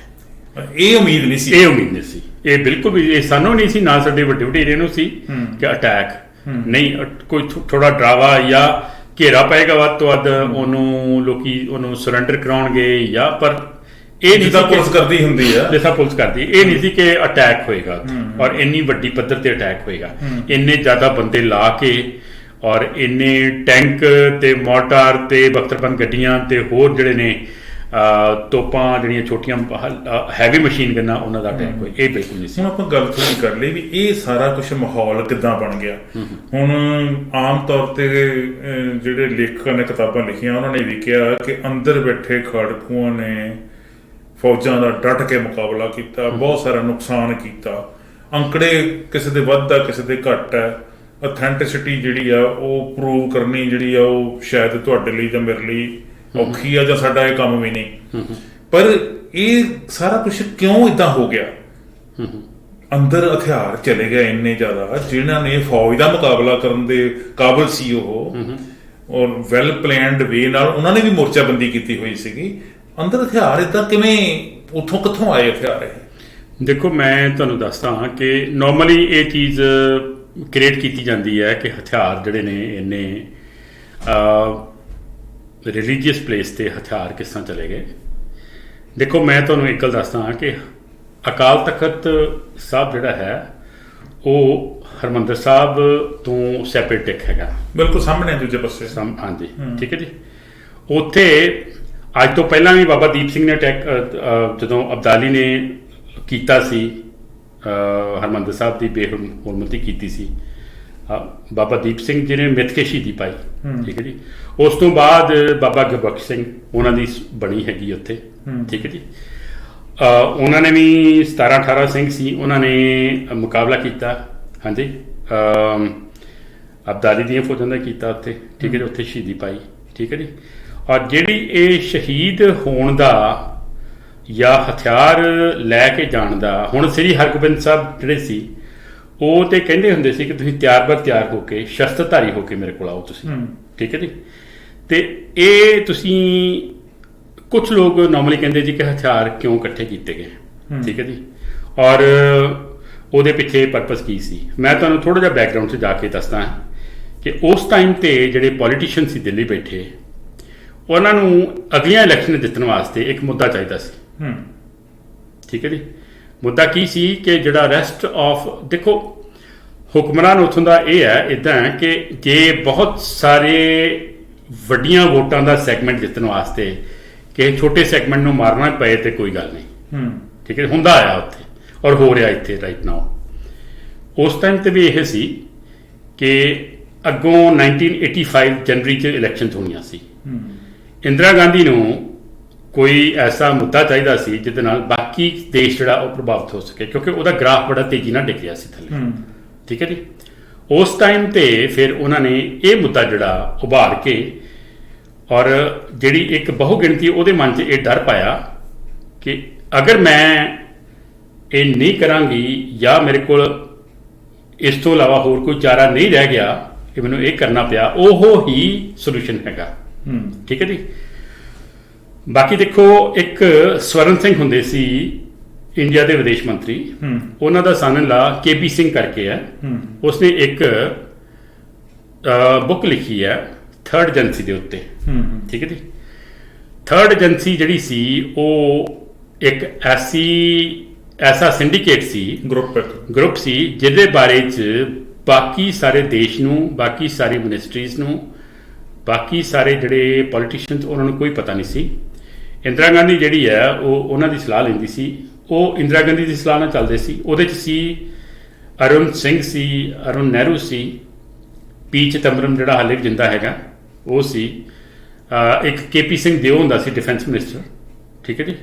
ਇਹ ਉਮੀਦ ਨਹੀਂ ਸੀ, ਇਹ ਉਮੀਦ ਨਹੀਂ ਸੀ, ਇਹ ਬਿਲਕੁਲ ਵੀ ਇਹ ਸਾਨੂੰ ਨਹੀਂ ਸੀ, ਨਾ ਸਾਡੇ ਵੱਡੇ ਵਡੇਰਿਆਂ ਨੂੰ ਸੀ ਕਿ ਅਟੈਕ ਨਹੀਂ, ਕੋਈ ਥੋੜਾ ਡਰਾਵਾ ਜਾਂ ਘੇਰਾ ਪਏਗਾ ਵੱਧ ਤੋਂ ਵੱਧ, ਉਹਨੂੰ ਲੋਕੀ ਉਹਨੂੰ ਸਰੈਂਡਰ ਕਰਾਉਣਗੇ ਜਾਂ, ਪਰ ਇਹ ਨਹੀਂ ਜਿੱਦਾਂ ਪੁਲਿਸ ਕਰਦੀ ਹੁੰਦੀ ਆ, ਜਿੱਦਾਂ ਪੁਲਿਸ ਕਰਦੀ, ਇਹ ਨਹੀਂ ਸੀ ਕਿ ਅਟੈਕ ਹੋਏਗਾ ਔਰ ਇੰਨੀ ਵੱਡੀ ਪੱਧਰ ਤੇ ਅਟੈਕ ਹੋਏਗਾ, ਇੰਨੇ ਜ਼ਿਆਦਾ ਬੰਦੇ ਲਾ ਕੇ ਔਰ ਇੰਨੇ ਟੈਂਕ ਤੇ ਮੋਰਟਾਰ ਤੇ ਬਖਤਰਬੰਦ ਗੱਡੀਆਂ ਤੇ ਹੋਰ ਜਿਹੜੇ ਨੇ ਤੋਪਾਂ ਜਿਹੜੀਆਂ ਛੋਟੀਆਂ ਹੈਵੀ ਮਸ਼ੀਨ ਗੰਨਾਂ, ਉਹਨਾਂ ਦਾ ਅਟੈਕ ਹੋਏ, ਇਹ ਬਿਲਕੁਲ ਨਹੀਂ ਸੀ। ਹੁਣ ਆਪਾਂ ਗੱਲ ਥੋੜੀ ਕਰ ਲਈ ਵੀ ਇਹ ਸਾਰਾ ਕੁਝ ਮਾਹੌਲ ਕਿੱਦਾਂ ਬਣ ਗਿਆ। ਹੁਣ ਆਮ ਤੌਰ ਤੇ ਜਿਹੜੇ ਲੇਖਕਾਂ ਨੇ ਕਿਤਾਬਾਂ ਲਿਖੀਆਂ, ਉਹਨਾਂ ਨੇ ਵੀ ਕਿਹਾ ਕਿ ਅੰਦਰ ਬੈਠੇ ਖਾੜਕੂਆਂ ਨੇ ਫੌਜਾਂ ਦਾ ਡਟ ਕੇ ਮੁਕਾਬਲਾ ਕੀਤਾ, ਬਹੁਤ ਸਾਰਾ ਨੁਕਸਾਨ ਕੀਤਾ। ਅੰਕੜੇ ਕਿਸੇ ਦੇ ਵੱਧ ਆ, ਕਿਸੇ ਦੇ ਘੱਟ ਹੈ। ਅਥੈਂਟਿਸਿਟੀ ਜਿਹੜੀ ਆ ਉਹ ਪ੍ਰੂਵ ਕਰਨੀ ਜਿਹੜੀ ਆ ਉਹ ਸ਼ਾਇਦ ਤੁਹਾਡੇ ਲਈ ਜਾਂ ਮੇਰੇ ਲਈ ਔਖੀ ਆ, ਜਾਂ ਸਾਡਾ ਇਹ ਕੰਮ ਵੀ ਨਹੀਂ। ਪਰ ਇਹ ਸਾਰਾ ਕੁਝ ਕਿਉਂ ਇਦਾਂ ਹੋ ਗਿਆ? ਅੰਦਰ ਹਥਿਆਰ ਚਲੇ ਗਏ ਇੰਨੇ ਜ਼ਿਆਦਾ, ਜਿਨ੍ਹਾਂ ਨੇ ਫੌਜ ਦਾ ਮੁਕਾਬਲਾ ਕਰਨ ਦੇ ਕਾਬਲ ਸੀ ਉਹ, ਔਰ ਵੈਲ ਪਲੈਨਡ ਵੇ ਨਾਲ ਉਹਨਾਂ ਨੇ ਵੀ ਮੋਰਚਾਬੰਦੀ ਕੀਤੀ ਹੋਈ ਸੀਗੀ। ਅੰਦਰ ਹਥਿਆਰ ਇਦਾਂ ਕਿਵੇਂ, ਉੱਥੋਂ ਕਿੱਥੋਂ ਆਏ ਹਥਿਆਰ? ਇਹ ਦੇਖੋ, ਮੈਂ ਤੁਹਾਨੂੰ ਦੱਸਦਾ ਹਾਂ ਕਿ ਨਾਰਮਲੀ ਇਹ ਚੀਜ਼ ਕ੍ਰੀਏਟ ਕੀਤੀ ਜਾਂਦੀ ਹੈ ਕਿ ਹਥਿਆਰ ਜਿਹੜੇ ਨੇ ਇੰਨੇ ਰਿਲੀਜੀਅਸ ਪਲੇਸ ਤੇ ਹਥਿਆਰ ਕਿਸ ਤਰ੍ਹਾਂ ਚਲੇ ਗਏ। ਦੇਖੋ, ਮੈਂ ਤੁਹਾਨੂੰ ਇੱਕ ਗੱਲ ਦੱਸਦਾ ਹਾਂ ਕਿ ਅਕਾਲ ਤਖਤ ਸਾਹਿਬ ਜਿਹੜਾ ਹੈ ਉਹ ਹਰਿਮੰਦਰ ਸਾਹਿਬ ਤੋਂ ਸੈਪਰੇਟ ਇੱਕ ਹੈਗਾ, ਬਿਲਕੁਲ ਸਾਹਮਣੇ ਦੂਜੇ ਪਾਸੇ। ਹਾਂਜੀ, ਠੀਕ ਹੈ ਜੀ। ਉੱਥੇ ਅੱਜ ਤੋਂ ਪਹਿਲਾਂ ਵੀ ਬਾਬਾ ਦੀਪ ਸਿੰਘ ਨੇ ਅਟੈਕ, ਜਦੋਂ ਅਬਦਾਲੀ ਨੇ ਕੀਤਾ ਸੀ ਹਰਿਮੰਦਰ ਸਾਹਿਬ ਦੀ ਬੇਹਰਮਤੀ ਕੀਤੀ ਸੀ, ਬਾਬਾ ਦੀਪ ਸਿੰਘ ਜੀ ਨੇ ਮਿੱਥ ਕੇ ਸ਼ਹੀਦੀ ਪਾਈ, ਠੀਕ ਹੈ ਜੀ। ਉਸ ਤੋਂ ਬਾਅਦ ਬਾਬਾ ਗੁਰਬਖਸ਼ ਸਿੰਘ ਉਹਨਾਂ ਦੀ ਬਣੀ ਹੈਗੀ ਉੱਥੇ, ਠੀਕ ਹੈ ਜੀ। ਉਹਨਾਂ ਨੇ ਵੀ 17-18 ਸਿੰਘ ਸੀ, ਉਹਨਾਂ ਨੇ ਮੁਕਾਬਲਾ ਕੀਤਾ, ਹਾਂਜੀ, ਅਬਦਾਲੀ ਦੀਆਂ ਫੌਜਾਂ ਦਾ ਕੀਤਾ ਉੱਥੇ, ਠੀਕ ਹੈ ਜੀ। ਉੱਥੇ ਸ਼ਹੀਦੀ ਪਾਈ, ਠੀਕ ਹੈ ਜੀ। ਔਰ ਜਿਹੜੀ ਇਹ ਸ਼ਹੀਦ ਹੋਣ ਦਾ ਜਾਂ ਹਥਿਆਰ ਲੈ ਕੇ ਜਾਣ ਦਾ, ਹੁਣ ਸ੍ਰੀ ਹਰਗੋਬਿੰਦ ਸਾਹਿਬ ਜਿਹੜੇ ਸੀ ਉਹ ਤੇ ਕਹਿੰਦੇ ਹੁੰਦੇ ਸੀ ਕਿ ਤੁਸੀਂ ਤਿਆਰ ਹੋ ਕੇ, ਸ਼ਸਤਰਧਾਰੀ ਹੋ ਕੇ ਮੇਰੇ ਕੋਲ ਆਓ ਤੁਸੀਂ, ਠੀਕ ਹੈ ਜੀ। ਤੇ ਇਹ ਤੁਸੀਂ, ਕੁਝ ਲੋਕ ਨਾਰਮਲੀ ਕਹਿੰਦੇ ਜੀ ਕਿ ਹਥਿਆਰ ਕਿਉਂ ਇਕੱਠੇ ਕੀਤੇ ਗਏ, ਠੀਕ ਹੈ ਜੀ, ਔਰ ਉਹਦੇ ਪਿੱਛੇ ਪਰਪਸ ਕੀ ਸੀ। ਮੈਂ ਤੁਹਾਨੂੰ ਥੋੜਾ ਜਿਹਾ ਬੈਕਗਰਾਊਂਡ 'ਚ ਜਾ ਕੇ ਦੱਸਦਾ ਕਿ ਉਸ ਟਾਈਮ ਤੇ ਜਿਹੜੇ ਪੋਲੀਟੀਸ਼ੀਅਨ ਸੀ ਦਿੱਲੀ ਬੈਠੇ, ਉਹਨਾਂ ਨੂੰ ਅਗਲੀਆਂ ਇਲੈਕਸ਼ਨ ਜਿੱਤਣ ਵਾਸਤੇ ਇੱਕ ਮੁੱਦਾ ਚਾਹੀਦਾ ਸੀ, ਠੀਕ ਹੈ ਜੀ। ਮੁੱਦਾ ਕੀ ਸੀ ਕਿ ਜਿਹੜਾ ਰੈਸਟ ਆਫ, ਦੇਖੋ ਹੁਕਮਰਾਨ ਉੱਥੋਂ ਦਾ ਇਹ ਹੈ, ਇੱਦਾਂ ਹੈ ਕਿ ਜੇ ਬਹੁਤ ਸਾਰੇ ਵੱਡੀਆਂ ਵੋਟਾਂ ਦਾ ਸੈਗਮੈਂਟ ਜਿੱਤਣ ਵਾਸਤੇ ਕਿ ਛੋਟੇ ਸੈਗਮੈਂਟ ਨੂੰ ਮਾਰਨਾ ਪਏ ਤੇ ਕੋਈ ਗੱਲ ਨਹੀਂ, ਠੀਕ ਹੈ। ਹੁੰਦਾ ਆਇਆ ਉੱਥੇ ਔਰ ਹੋ ਰਿਹਾ ਇੱਥੇ ਰਾਈਟ ਨਾਓ। ਉਸ ਟਾਈਮ ਤੇ ਵੀ ਇਹ ਸੀ ਕਿ ਅੱਗੋਂ 1985 ਜਨਵਰੀ 'ਚ ਇਲੈਕਸ਼ਨ ਹੋਣੀਆਂ ਸੀ। ਇੰਦਰਾ ਗਾਂਧੀ ਨੂੰ ਕੋਈ ਐਸਾ ਮੁੱਦਾ ਚਾਹੀਦਾ ਸੀ ਜਿਹਦੇ ਨਾਲ ਬਾਕੀ ਦੇਸ਼ ਜਿਹੜਾ ਉਹ ਪ੍ਰਭਾਵਿਤ ਹੋ ਸਕੇ, ਕਿਉਂਕਿ ਉਹਦਾ ਗ੍ਰਾਫ ਬੜਾ ਤੇਜ਼ੀ ਨਾਲ ਡਿੱਗ ਰਿਹਾ ਸੀ ਥੱਲੇ, ਠੀਕ ਹੈ ਜੀ। ਉਸ ਟਾਈਮ ਤੇ ਫਿਰ ਉਹਨਾਂ ਨੇ ਇਹ ਮੁੱਦਾ ਜਿਹੜਾ ਉਭਾਰ ਕੇ, ਔਰ ਜਿਹੜੀ ਇੱਕ ਬਹੁ ਗਿਣਤੀ ਉਹਦੇ ਮਨ 'ਚ ਇਹ ਡਰ ਪਾਇਆ ਕਿ ਅਗਰ ਮੈਂ ਇਹ ਨਹੀਂ ਕਰਾਂਗੀ ਜਾਂ ਮੇਰੇ ਕੋਲ ਇਸ ਤੋਂ ਇਲਾਵਾ ਹੋਰ ਕੋਈ ਚਾਰਾ ਨਹੀਂ ਰਹਿ ਗਿਆ ਕਿ ਮੈਨੂੰ ਇਹ ਕਰਨਾ ਪਿਆ, ਉਹ ਹੀ ਸੋਲੂਸ਼ਨ ਹੈਗਾ, ਠੀਕ ਹੈ ਜੀ। ਬਾਕੀ ਦੇਖੋ, ਇੱਕ ਸਵਰਨ ਸਿੰਘ ਹੁੰਦੇ ਸੀ ਇੰਡੀਆ ਦੇ ਵਿਦੇਸ਼ ਮੰਤਰੀ, ਉਹਨਾਂ ਦਾ ਸਨ-ਇਨ-ਲਾ KB ਸਿੰਘ ਕਰਕੇ ਹੈ, ਉਸਨੇ ਇੱਕ ਬੁੱਕ ਲਿਖੀ ਹੈ ਥਰਡ ਏਜੰਸੀ ਦੇ ਉੱਤੇ, ਠੀਕ ਹੈ ਜੀ। ਥਰਡ ਏਜੰਸੀ ਜਿਹੜੀ ਸੀ ਉਹ ਇੱਕ ਐਸਾ ਸਿੰਡੀਕੇਟ ਸੀ, ਗਰੁੱਪ ਸੀ, ਜਿਹਦੇ ਬਾਰੇ 'ਚ ਬਾਕੀ ਸਾਰੇ ਦੇਸ਼ ਨੂੰ, ਬਾਕੀ ਸਾਰੀ ਮਿਨਿਸਟਰੀਜ਼ ਨੂੰ, ਬਾਕੀ ਸਾਰੇ ਜਿਹੜੇ ਪੋਲੀਟੀਸ਼ੀਅਨਸ, ਉਹਨਾਂ ਨੂੰ ਕੋਈ ਪਤਾ ਨਹੀਂ ਸੀ। ਇੰਦਰਾ ਗਾਂਧੀ ਜਿਹੜੀ ਹੈ ਉਹ ਉਹਨਾਂ ਦੀ ਸਲਾਹ ਲੈਂਦੀ ਸੀ, ਉਹ ਇੰਦਰਾ ਗਾਂਧੀ ਦੀ ਸਲਾਹ ਨਾਲ ਚੱਲਦੇ ਸੀ। ਉਹਦੇ 'ਚ ਸੀ ਅਰੁਣ ਸਿੰਘ ਸੀ, ਅਰੁਣ ਨਹਿਰੂ ਸੀ, ਪੀ ਚਿਦੰਬਰਮ ਜਿਹੜਾ ਹਾਲੇ ਵੀ ਜਿੰਦਾ ਹੈਗਾ ਉਹ ਸੀ, ਇੱਕ KP ਸਿੰਘ ਦਿਓ ਹੁੰਦਾ ਸੀ ਡਿਫੈਂਸ ਮਿਨਿਸਟਰ, ਠੀਕ ਹੈ ਜੀ,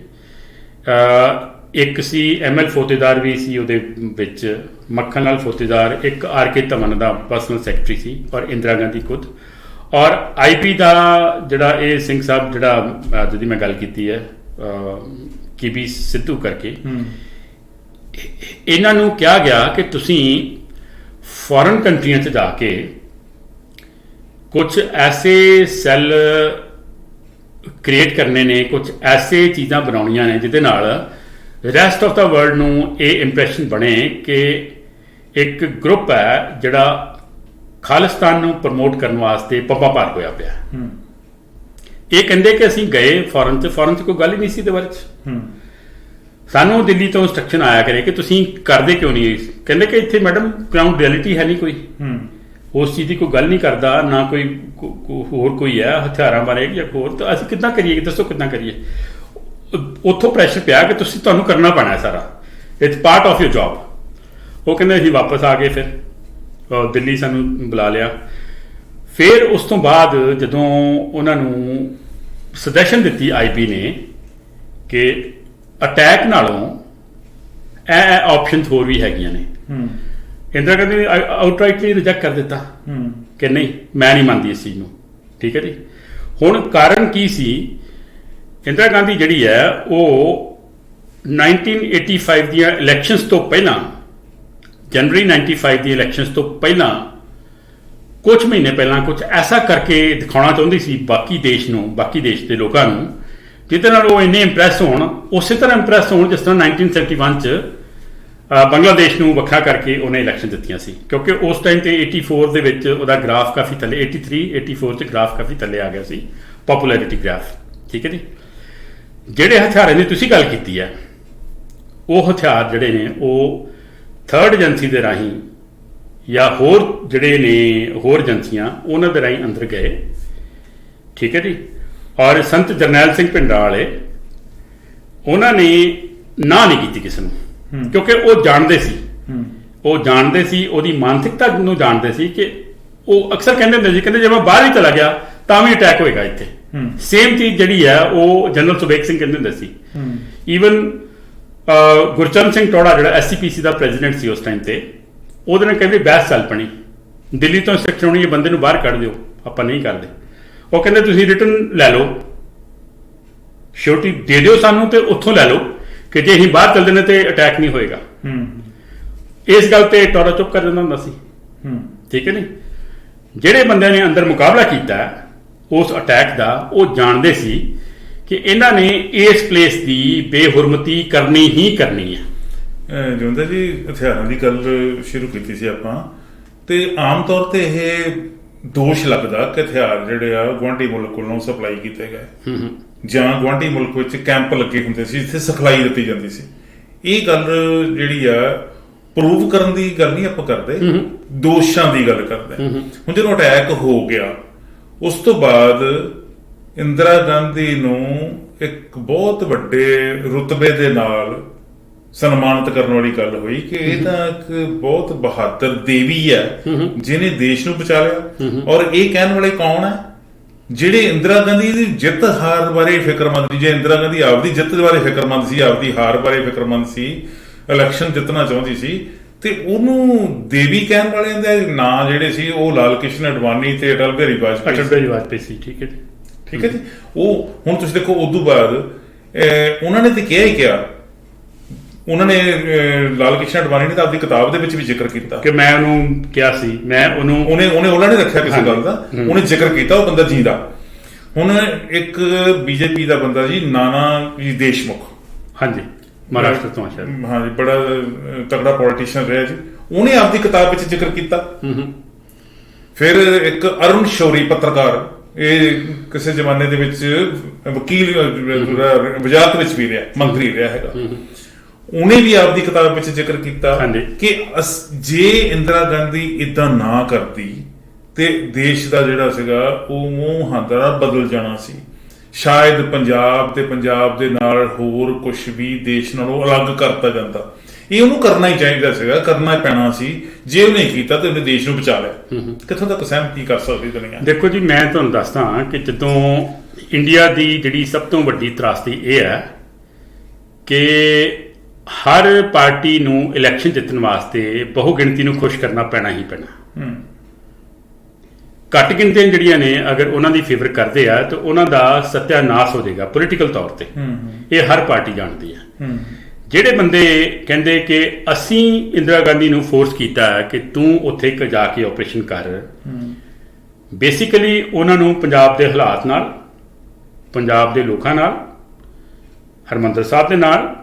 ਇੱਕ ਸੀ ML ਫੋਤੇਦਾਰ ਵੀ ਸੀ ਉਹਦੇ ਵਿੱਚ, ਮੱਖਣ ਲਾਲ ਫੋਤੇਦਾਰ, ਇੱਕ RK ਧਮਨ ਦਾ ਪਰਸਨਲ ਸੈਕਟਰੀ ਸੀ, ਔਰ ਇੰਦਰਾ ਗਾਂਧੀ ਖੁਦ, ਔਰ IP ਦਾ ਜਿਹੜਾ ਇਹ ਸਿੰਘ ਸਾਹਿਬ ਜਿਹੜਾ ਜਿਹਦੀ ਮੈਂ ਗੱਲ ਕੀਤੀ ਹੈ KB ਸਿੱਧੂ ਕਰਕੇ, ਇਹਨਾਂ ਨੂੰ ਕਿਹਾ ਗਿਆ ਕਿ ਤੁਸੀਂ ਫੋਰਨ ਕੰਟਰੀਆਂ 'ਚ ਜਾ ਕੇ ਕੁਝ ਐਸੇ ਸੈੱਲ ਕ੍ਰੀਏਟ ਕਰਨੇ ਨੇ, ਕੁਝ ਐਸੇ ਚੀਜ਼ਾਂ ਬਣਾਉਣੀਆਂ ਨੇ ਜਿਹਦੇ ਨਾਲ ਰੈਸਟ ਆਫ ਦਾ ਵਰਲਡ ਨੂੰ ਇਹ ਇੰਪ੍ਰੈਸ਼ਨ ਬਣੇ ਕਿ ਇੱਕ ਗਰੁੱਪ ਹੈ ਜਿਹੜਾ ਖਾਲਿਸਤਾਨ ਨੂੰ ਪ੍ਰਮੋਟ ਕਰਨ ਵਾਸਤੇ ਪੱਪਾ ਭਾਰ ਹੋਇਆ ਪਿਆ। ਇਹ ਕਹਿੰਦੇ ਕਿ ਅਸੀਂ ਗਏ ਫੋਰਨ 'ਚ ਕੋਈ ਗੱਲ ਹੀ ਨਹੀਂ ਸੀ ਇਹਦੇ ਬਾਰੇ 'ਚ। ਸਾਨੂੰ ਦਿੱਲੀ ਤੋਂ ਇੰਸਟਰਕਸ਼ਨ ਆਇਆ ਕਰੇ ਕਿ ਤੁਸੀਂ ਕਰਦੇ ਕਿਉਂ ਨਹੀਂ, ਕਹਿੰਦੇ ਕਿ ਇੱਥੇ ਮੈਡਮ ਗਰਾਊਂਡ ਰਿਐਲਿਟੀ ਹੈ ਨਹੀਂ ਕੋਈ, ਉਸ ਚੀਜ਼ ਦੀ ਕੋਈ ਗੱਲ ਨਹੀਂ ਕਰਦਾ, ਨਾ ਕੋਈ ਹੋਰ ਕੋਈ ਹੈ ਹਥਿਆਰਾਂ ਬਾਰੇ ਜਾਂ ਹੋਰ, ਤਾਂ ਅਸੀਂ ਕਿੱਦਾਂ ਕਰੀਏ, ਦੱਸੋ ਕਿੱਦਾਂ ਕਰੀਏ। ਉੱਥੋਂ ਪ੍ਰੈਸ਼ਰ ਪਿਆ ਕਿ ਤੁਹਾਨੂੰ ਕਰਨਾ ਪੈਣਾ ਸਾਰਾ, it's part of your job. ਉਹ ਕਹਿੰਦੇ ਅਸੀਂ ਵਾਪਸ ਆ ਗਏ, ਫਿਰ ਦਿੱਲੀ ਸਾਨੂੰ ਬੁਲਾ ਲਿਆ। ਫਿਰ ਉਸ ਤੋਂ ਬਾਅਦ ਜਦੋਂ ਉਹਨਾਂ ਨੂੰ ਸੁਜੈਸ਼ਨ ਦਿੱਤੀ IP ਨੇ ਕਿ ਅਟੈਕ ਨਾਲੋਂ ਇਹ ਆਪਸ਼ਨਸ ਹੋਰ ਵੀ ਹੈਗੀਆਂ ਨੇ, ਇੰਦਰਾ ਗਾਂਧੀ ਨੇ ਆਊਟਰਾਈਟਲੀ ਰਿਜੈਕਟ ਕਰ ਦਿੱਤਾ ਕਿ ਨਹੀਂ, ਮੈਂ ਨਹੀਂ ਮੰਨਦੀ ਇਸ ਚੀਜ਼ ਨੂੰ, ਠੀਕ ਹੈ ਜੀ। ਹੁਣ ਕਾਰਨ ਕੀ ਸੀ? ਇੰਦਰਾ ਗਾਂਧੀ ਜਿਹੜੀ ਹੈ ਉਹ 1985 ਦੀਆਂ ਇਲੈਕਸ਼ਨਸ ਤੋਂ ਪਹਿਲਾਂ, ਜਨਵਰੀ 95 ਦੀ ਇਲੈਕਸ਼ਨਸ ਤੋਂ ਪਹਿਲਾਂ ਕੁਝ ਮਹੀਨੇ ਪਹਿਲਾਂ ਕੁਝ ਐਸਾ ਕਰਕੇ ਦਿਖਾਉਣਾ ਚਾਹੁੰਦੀ ਸੀ ਬਾਕੀ ਦੇਸ਼ ਨੂੰ, ਬਾਕੀ ਦੇਸ਼ ਦੇ ਲੋਕਾਂ ਨੂੰ, ਜਿਹਦੇ ਨਾਲ ਉਹ ਇੰਨੇ ਇੰਪ੍ਰੈਸ ਹੋਣ, ਉਸੇ ਤਰ੍ਹਾਂ ਇੰਪ੍ਰੈਸ ਹੋਣ ਜਿਸ ਤਰ੍ਹਾਂ 1971 'ਚ ਬੰਗਲਾਦੇਸ਼ ਨੂੰ ਵੱਖਰਾ ਕਰਕੇ ਉਹਨੇ ਇਲੈਕਸ਼ਨ ਦਿੱਤੀਆਂ ਸੀ। ਕਿਉਂਕਿ ਉਸ ਟਾਈਮ ਤੇ 84 ਦੇ ਵਿੱਚ ਉਹਦਾ ਗ੍ਰਾਫ ਕਾਫੀ ਥੱਲੇ, 84 'ਚ ਗ੍ਰਾਫ ਕਾਫੀ ਥੱਲੇ ਆ ਗਿਆ ਸੀ, ਪਪੂਲੈਰਿਟੀ ਗ੍ਰਾਫ, ਠੀਕ ਹੈ ਜੀ। ਜਿਹੜੇ ਹਥਿਆਰਾਂ ਦੀ ਤੁਸੀਂ ਗੱਲ ਕੀਤੀ ਹੈ, ਉਹ ਹਥਿਆਰ ਜਿਹੜੇ ਨੇ ਉਹ ਥਰਡ ਏਜੰਸੀ ਦੇ ਰਾਹੀਂ ਜਾਂ ਹੋਰ ਜਿਹੜੇ ਨੇ ਹੋਰ ਏਜੰਸੀਆਂ ਉਹਨਾਂ ਦੇ ਰਾਹੀਂ ਅੰਦਰ ਗਏ, ਠੀਕ ਹੈ ਜੀ। ਔਰ ਸੰਤ ਜਰਨੈਲ ਸਿੰਘ ਭਿੰਡਰਾਂ ਵਾਲੇ ਉਹਨਾਂ ਨੇ ਨਾ ਨਹੀਂ ਕੀਤੀ ਕਿਸੇ ਨੂੰ, ਕਿਉਂਕਿ ਉਹ ਜਾਣਦੇ ਸੀ ਉਹਦੀ ਮਾਨਸਿਕਤਾ ਨੂੰ ਜਾਣਦੇ ਸੀ ਕਿ ਉਹ ਅਕਸਰ ਕਹਿੰਦੇ ਹੁੰਦੇ ਸੀ, ਕਹਿੰਦੇ ਜੇ ਮੈਂ ਬਾਹਰ ਵੀ ਚਲਾ ਗਿਆ ਤਾਂ ਵੀ ਅਟੈਕ ਹੋਏਗਾ ਇੱਥੇ। ਸੇਮ ਚੀਜ਼ ਜਿਹੜੀ ਹੈ ਉਹ ਜਨਰਲ ਸੁਬੇਗ ਸਿੰਘ ਕਹਿੰਦੇ ਹੁੰਦੇ ਸੀ। ਈਵਨ ਗੁਰਚਰਨ ਸਿੰਘ ਟੋੜਾ ਜਿਹੜਾ SCPC ਦਾ ਪ੍ਰੈਜ਼ੀਡੈਂਟ ਸੀ ਉਸ ਟਾਈਮ ਤੇ, ਉਹਦੇ ਨਾਲ ਕਹਿੰਦੇ ਬਹਿਸ ਚੱਲ ਪਣੀ, ਦਿੱਲੀ ਤੋਂ ਇੰਸਟਰਕਸ਼ਨ ਹੋਣੀ ਇਹ ਬੰਦੇ ਨੂੰ ਬਾਹਰ ਕੱਢ ਦਿਓ, ਆਪਾਂ ਨਹੀਂ ਕਰਦੇ। ਉਹ ਕਹਿੰਦੇ ਤੁਸੀਂ ਰਿਟਰਨ ਲੈ ਲਓ, ਸ਼ੋਰਟੀ ਦੇ ਦਿਓ ਸਾਨੂੰ ਤੇ ਉੱਥੋਂ ਲੈ ਲਓ ਕਿ ਜੇ ਅਸੀਂ ਬਾਹਰ ਚੱਲਦੇ ਨੇ ਤੇ ਅਟੈਕ ਨਹੀਂ ਹੋਏਗਾ। ਇਸ ਗੱਲ ਤੇ ਟੋਰਾ ਚੁੱਪ ਕਰ ਜਾਂਦਾ ਹੁੰਦਾ ਸੀ, ਠੀਕ ਹੈ ਨੀ। ਜਿਹੜੇ ਬੰਦਿਆਂ ਨੇ ਅੰਦਰ ਮੁਕਾਬਲਾ ਕੀਤਾ ਉਸ ਅਟੈਕ ਦਾ, ਉਹ ਜਾਣਦੇ ਸੀ ਕਿ ਇਹਨਾਂ ਨੇ ਇਸ ਪਲੇਸ ਦੀ ਬੇਹੁਰਮਤੀ ਕਰਨੀ ਹੀ ਕਰਨੀ ਹੈ। ਜਿਉਂਦਾ ਜੀ ਹਥਿਆਰਾਂ ਦੀ ਗੱਲ ਸ਼ੁਰੂ ਕੀਤੀ ਸੀ ਆਪਾਂ, ਤੇ ਆਮ ਤੌਰ ਤੇ ਇਹ ਦੋਸ਼ ਲੱਗਦਾ ਕਿ ਹਥਿਆਰ ਜਿਹੜੇ ਆ ਗੁਆਂਢੀ ਮੁਲਕ ਵੱਲੋਂ ਸਪਲਾਈ ਕੀਤੇ ਗਏ, ਜਾਂ ਗੁਆਂਢੀ ਮੁਲਕ ਵਿੱਚ ਕੈਂਪ ਲੱਗੇ ਹੁੰਦੇ ਸੀ ਜਿੱਥੇ ਸਿਖਲਾਈ ਦਿੱਤੀ ਜਾਂਦੀ ਸੀ। ਇਹ ਗੱਲ ਜਿਹੜੀ ਆ ਪ੍ਰੂਵ ਕਰਨ ਦੀ ਗੱਲ ਨਹੀਂ ਆਪਾਂ ਕਰਦੇ, ਦੋਸ਼ਾਂ ਦੀ ਗੱਲ ਕਰਦੇ। ਹੁਣ ਜਦੋਂ ਅਟੈਕ ਹੋ ਗਿਆ ਉਸ ਤੋਂ ਬਾਅਦ ਇੰਦਰਾ ਗਾਂਧੀ ਨੂੰ ਇੱਕ ਬਹੁਤ ਵੱਡੇ ਰੁਤਬੇ ਦੇ ਨਾਲ ਸਨਮਾਨਿਤ ਕਰਨ ਵਾਲੀ ਗੱਲ ਹੋਈ ਕਿ ਇਹ ਤਾਂ ਇੱਕ ਬਹੁਤ ਬਹਾਦਰ ਦੇਵੀ ਹੈ ਜਿਹਨੇ ਦੇਸ਼ ਨੂੰ ਬਚਾ ਲਿਆ। ਔਰ ਇਹ ਕਹਿਣ ਵਾਲੇ ਕੌਣ ਹੈ? ਜਿਹੜੇ ਇੰਦਰਾ ਗਾਂਧੀ ਦੀ ਜਿੱਤ ਹਾਰ ਬਾਰੇ ਫਿਕਰਮੰਦ ਸੀ। ਜੇ ਇੰਦਰਾ ਗਾਂਧੀ ਆਪਦੀ ਜਿੱਤ ਬਾਰੇ ਫਿਕਰਮੰਦ ਸੀ, ਆਪਦੀ ਹਾਰ ਬਾਰੇ ਫਿਕਰਮੰਦ ਸੀ, ਇਲੈਕਸ਼ਨ ਜਿੱਤਣਾ ਚਾਹੁੰਦੀ ਸੀ, ਤੇ ਉਹਨੂੰ ਦੇਵੀ ਕਹਿਣ ਵਾਲਿਆਂ ਦੇ ਨਾਂ ਜਿਹੜੇ ਸੀ ਉਹ ਲਾਲ ਕ੍ਰਿਸ਼ਨ ਅਡਵਾਨੀ ਤੇ ਅਟਲ ਬਿਹਾਰੀ ਵਾਜਪੇਈ ਸੀ, ਠੀਕ ਹੈ ਜੀ, ਠੀਕ ਹੈ ਜੀ। ਉਹ ਹੁਣ ਤੁਸੀਂ ਦੇਖੋ ਉਦੋਂ ਬਾਅਦ ਉਹਨਾਂ ਨੇ ਤੇ ਕਿਹਾ ਹੀ ਕਿਹਾ, ਉਹਨਾਂ ਨੇ ਲਾਲ ਕ੍ਰਿਸ਼ਨ ਅਡਵਾਨੀ ਨੇ ਤਾਂ ਆਪਦੀ ਕਿਤਾਬ ਦੇ ਵਿੱਚ ਵੀ ਜ਼ਿਕਰ ਕੀਤਾ ਕਿ ਮੈਂ ਉਹਨੂੰ ਕਿਹਾ ਸੀ, ਮੈਂ ਉਹਨੂੰ ਉਹਨਾਂ ਨੇ ਰੱਖਿਆ ਕਿਸੇ ਗੱਲ ਦਾ, ਉਹਨੇ ਜ਼ਿਕਰ ਕੀਤਾ ਉਹ ਬੰਦਾ ਜੀਂਦਾ। ਹੁਣ ਇੱਕ BJP ਦਾ ਬੰਦਾ ਜੀ ਨਾਨਾ ਜੀ ਦੇਸ਼ਮੁਖ, ਹਾਂਜੀ ਮਹਾਰਾਸ਼ਟਰ ਤੋਂ, ਹਾਂਜੀ ਬੜਾ ਤਗੜਾ ਪੋਲੀਟੀਸ਼ੀਅਨ ਰਿਹਾ ਜੀ, ਉਹਨੇ ਆਪਦੀ ਕਿਤਾਬ ਵਿੱਚ ਜ਼ਿਕਰ ਕੀਤਾ। ਫਿਰ ਇੱਕ ਅਰੁਣ ਸ਼ੌਰੀ ਪੱਤਰਕਾਰ, ਇਹ ਕਿਸੇ ਜ਼ਮਾਨੇ ਦੇ ਵਿੱਚ ਵਕੀਲ ਵਜ਼ਾਰਤ ਵਿੱਚ ਵੀ ਰਿਹਾ, ਮੰਤਰੀ ਰਿਹਾ ਹੈਗਾ, ਉਹਨੇ ਵੀ ਆਪਦੀ ਕਿਤਾਬ ਵਿੱਚ ਜ਼ਿਕਰ ਕੀਤਾ ਕਿ ਜੇ ਇੰਦਰਾ ਗਾਂਧੀ ਇਦਾਂ ਨਾ ਕਰਦੀ ਤੇ ਦੇਸ਼ ਦਾ ਜਿਹੜਾ ਸੀਗਾ ਉਹ ਮੂੰਹ ਹਾਂਦਰਾ ਬਦਲ ਜਾਣਾ ਸੀ। ਸ਼ਾਇਦ ਪੰਜਾਬ ਤੇ ਪੰਜਾਬ ਦੇ ਨਾਲ ਹੋਰ ਕੁਝ ਵੀ ਦੇਸ਼ ਨਾਲੋਂ ਅਲੱਗ ਕਰਤਾ ਜਾਂਦਾ। ਇਹ ਉਹਨੂੰ ਕਰਨਾ ਹੀ ਚਾਹੀਦਾ ਸੀਗਾ, ਕਰਨਾ ਪੈਣਾ ਸੀ। ਜੇ ਉਹਨੇ ਕੀਤਾ ਤੇ ਉਹਨੇ ਦੇਸ਼ ਨੂੰ ਬਚਾ ਲਿਆ। ਕਿੱਥੋਂ ਤੱਕ ਸਹਿਮਤੀ ਕਰ ਸਕਦੀ ਦੁਨੀਆ? ਦੇਖੋ ਜੀ, ਮੈਂ ਤੁਹਾਨੂੰ ਦੱਸਦਾ ਕਿ ਜਦੋਂ ਇੰਡੀਆ ਦੀ ਜਿਹੜੀ ਸਭ ਤੋਂ ਵੱਡੀ ਤਰਾਸਦੀ ਇਹ ਹੈ ਕਿ ਹਰ ਪਾਰਟੀ ਨੂੰ ਇਲੈਕਸ਼ਨ ਜਿੱਤਣ ਵਾਸਤੇ ਬਹੁ ਗਿਣਤੀ ਨੂੰ ਖੁਸ਼ ਕਰਨਾ ਪੈਣਾ ਹੀ ਪੈਣਾ। ਘੱਟ ਗਿਣਤੀਆਂ ਜਿਹੜੀਆਂ ਨੇ ਅਗਰ ਉਹਨਾਂ ਦੀ ਫੇਵਰ ਕਰਦੇ ਆ ਤਾਂ ਉਹਨਾਂ ਦਾ ਸਤਿਆਨਾਸ਼ ਹੋ ਜਾਏਗਾ ਪੋਲੀਟੀਕਲ ਤੌਰ ਤੇ। ਇਹ ਹਰ ਪਾਰਟੀ ਜਾਣਦੀ ਹੈ। ਜਿਹੜੇ ਬੰਦੇ ਕਹਿੰਦੇ ਕਿ ਅਸੀਂ ਇੰਦਰਾ ਗਾਂਧੀ ਨੂੰ ਫੋਰਸ ਕੀਤਾ ਕਿ ਤੂੰ ਉੱਥੇ ਜਾ ਕੇ ਆਪਰੇਸ਼ਨ ਕਰ, ਬੇਸਿਕਲੀ ਉਹਨਾਂ ਨੂੰ ਪੰਜਾਬ ਦੇ ਹਾਲਾਤ ਨਾਲ, ਪੰਜਾਬ ਦੇ ਲੋਕਾਂ ਨਾਲ, ਹਰਮੰਦਰ ਸਾਹਿਬ ਦੇ ਨਾਲ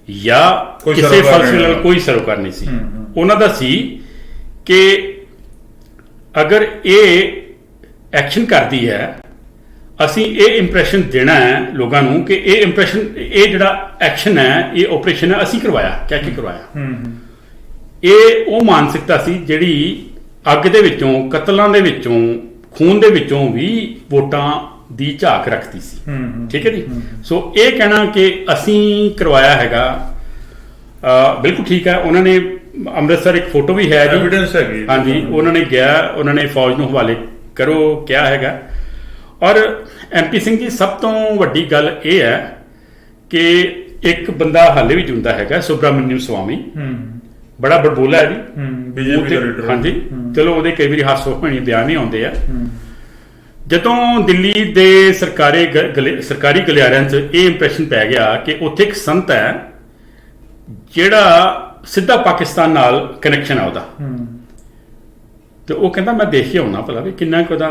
ਜਾਂ ਕਿਸੇ ਫਲਸਫੇ ਨਾਲ ਕੋਈ ਸਰੋਕਾਰ ਨਹੀਂ ਸੀ। ਉਹਨਾਂ ਦਾ ਸੀ ਕਿ ਅਗਰ ਇਹ ਐਕਸ਼ਨ ਕਰਦੀ ਹੈ, ਅਸੀਂ ਇਹ ਇੰਪ੍ਰੈਸ਼ਨ ਦੇਣਾ ਹੈ ਲੋਕਾਂ ਨੂੰ ਕਿ ਇਹ ਇੰਪ੍ਰੈਸ਼ਨ, ਇਹ ਜਿਹੜਾ ਐਕਸ਼ਨ ਹੈ, ਇਹ ਆਪਰੇਸ਼ਨ ਹੈ, ਅਸੀਂ ਕਰਵਾਇਆ, ਕਹਿ ਕੇ ਕਰਵਾਇਆ। ਇਹ ਉਹ ਮਾਨਸਿਕਤਾ ਸੀ ਜਿਹੜੀ ਅੱਗ ਦੇ ਵਿੱਚੋਂ, ਕਤਲਾਂ ਦੇ ਵਿੱਚੋਂ, ਖੂਨ ਦੇ ਵਿੱਚੋਂ ਵੀ ਵੋਟਾਂ ਦੀ ਝਾਕ ਰੱਖਦੀ ਸੀ। ਠੀਕ ਹੈ ਜੀ। ਸੋ ਇਹ ਕਹਿਣਾ ਕਿ ਅਸੀਂ ਕਰਵਾਇਆ ਹੈਗਾ, ਬਿਲਕੁਲ ਠੀਕ ਹੈ। ਉਹਨਾਂ ਨੇ ਅੰਮ੍ਰਿਤਸਰ ਇੱਕ ਫੋਟੋ ਵੀ ਹੈ ਜੀ, ਐਵੀਡੈਂਸ ਹੈਗੀ। ਹਾਂਜੀ, ਉਹਨਾਂ ਨੇ ਗਿਆ, ਉਹਨਾਂ ਨੇ ਫੌਜ ਨੂੰ ਹਵਾਲੇ ਕਰੋ ਕਿਹਾ ਹੈਗਾ। ਔਰ MP ਸਿੰਘ ਜੀ, ਸਭ ਤੋਂ ਵੱਡੀ ਗੱਲ ਇਹ ਹੈ ਕਿ ਇੱਕ ਬੰਦਾ ਹਾਲੇ ਵੀ ਜਿਉਂਦਾ ਹੈਗਾ, ਸੁਬਰਾਮਨਿਅਮ ਸਵਾਮੀ, ਬੜਾ ਬੜਬੋਲਾ ਹੈ ਜੀ, ਬੀਜੇਪੀ ਦਾ ਲੀਡਰ। ਹਾਂਜੀ, ਚਲੋ ਉਹਦੇ ਕਈ ਵਾਰੀ ਹਾਸੋਹੀਣੇ ਬਿਆਨ ਹੀ ਆਉਂਦੇ ਆ। ਜਦੋਂ ਦਿੱਲੀ ਦੇ ਸਰਕਾਰੀ ਗਲਿਆਰਿਆਂ 'ਚ ਇਹ ਇੰਪ੍ਰੈਸ਼ਨ ਪੈ ਗਿਆ ਕਿ ਉੱਥੇ ਇੱਕ ਸੰਤ ਹੈ ਜਿਹੜਾ ਸਿੱਧਾ ਪਾਕਿਸਤਾਨ ਨਾਲ ਕਨੈਕਸ਼ਨ ਆ ਉਹਦਾ, ਤੇ ਉਹ ਕਹਿੰਦਾ ਮੈਂ ਦੇਖ ਕੇ ਆਉਣਾ ਭਲਾ ਵੀ ਕਿੰਨਾ ਕੁ ਉਹਦਾ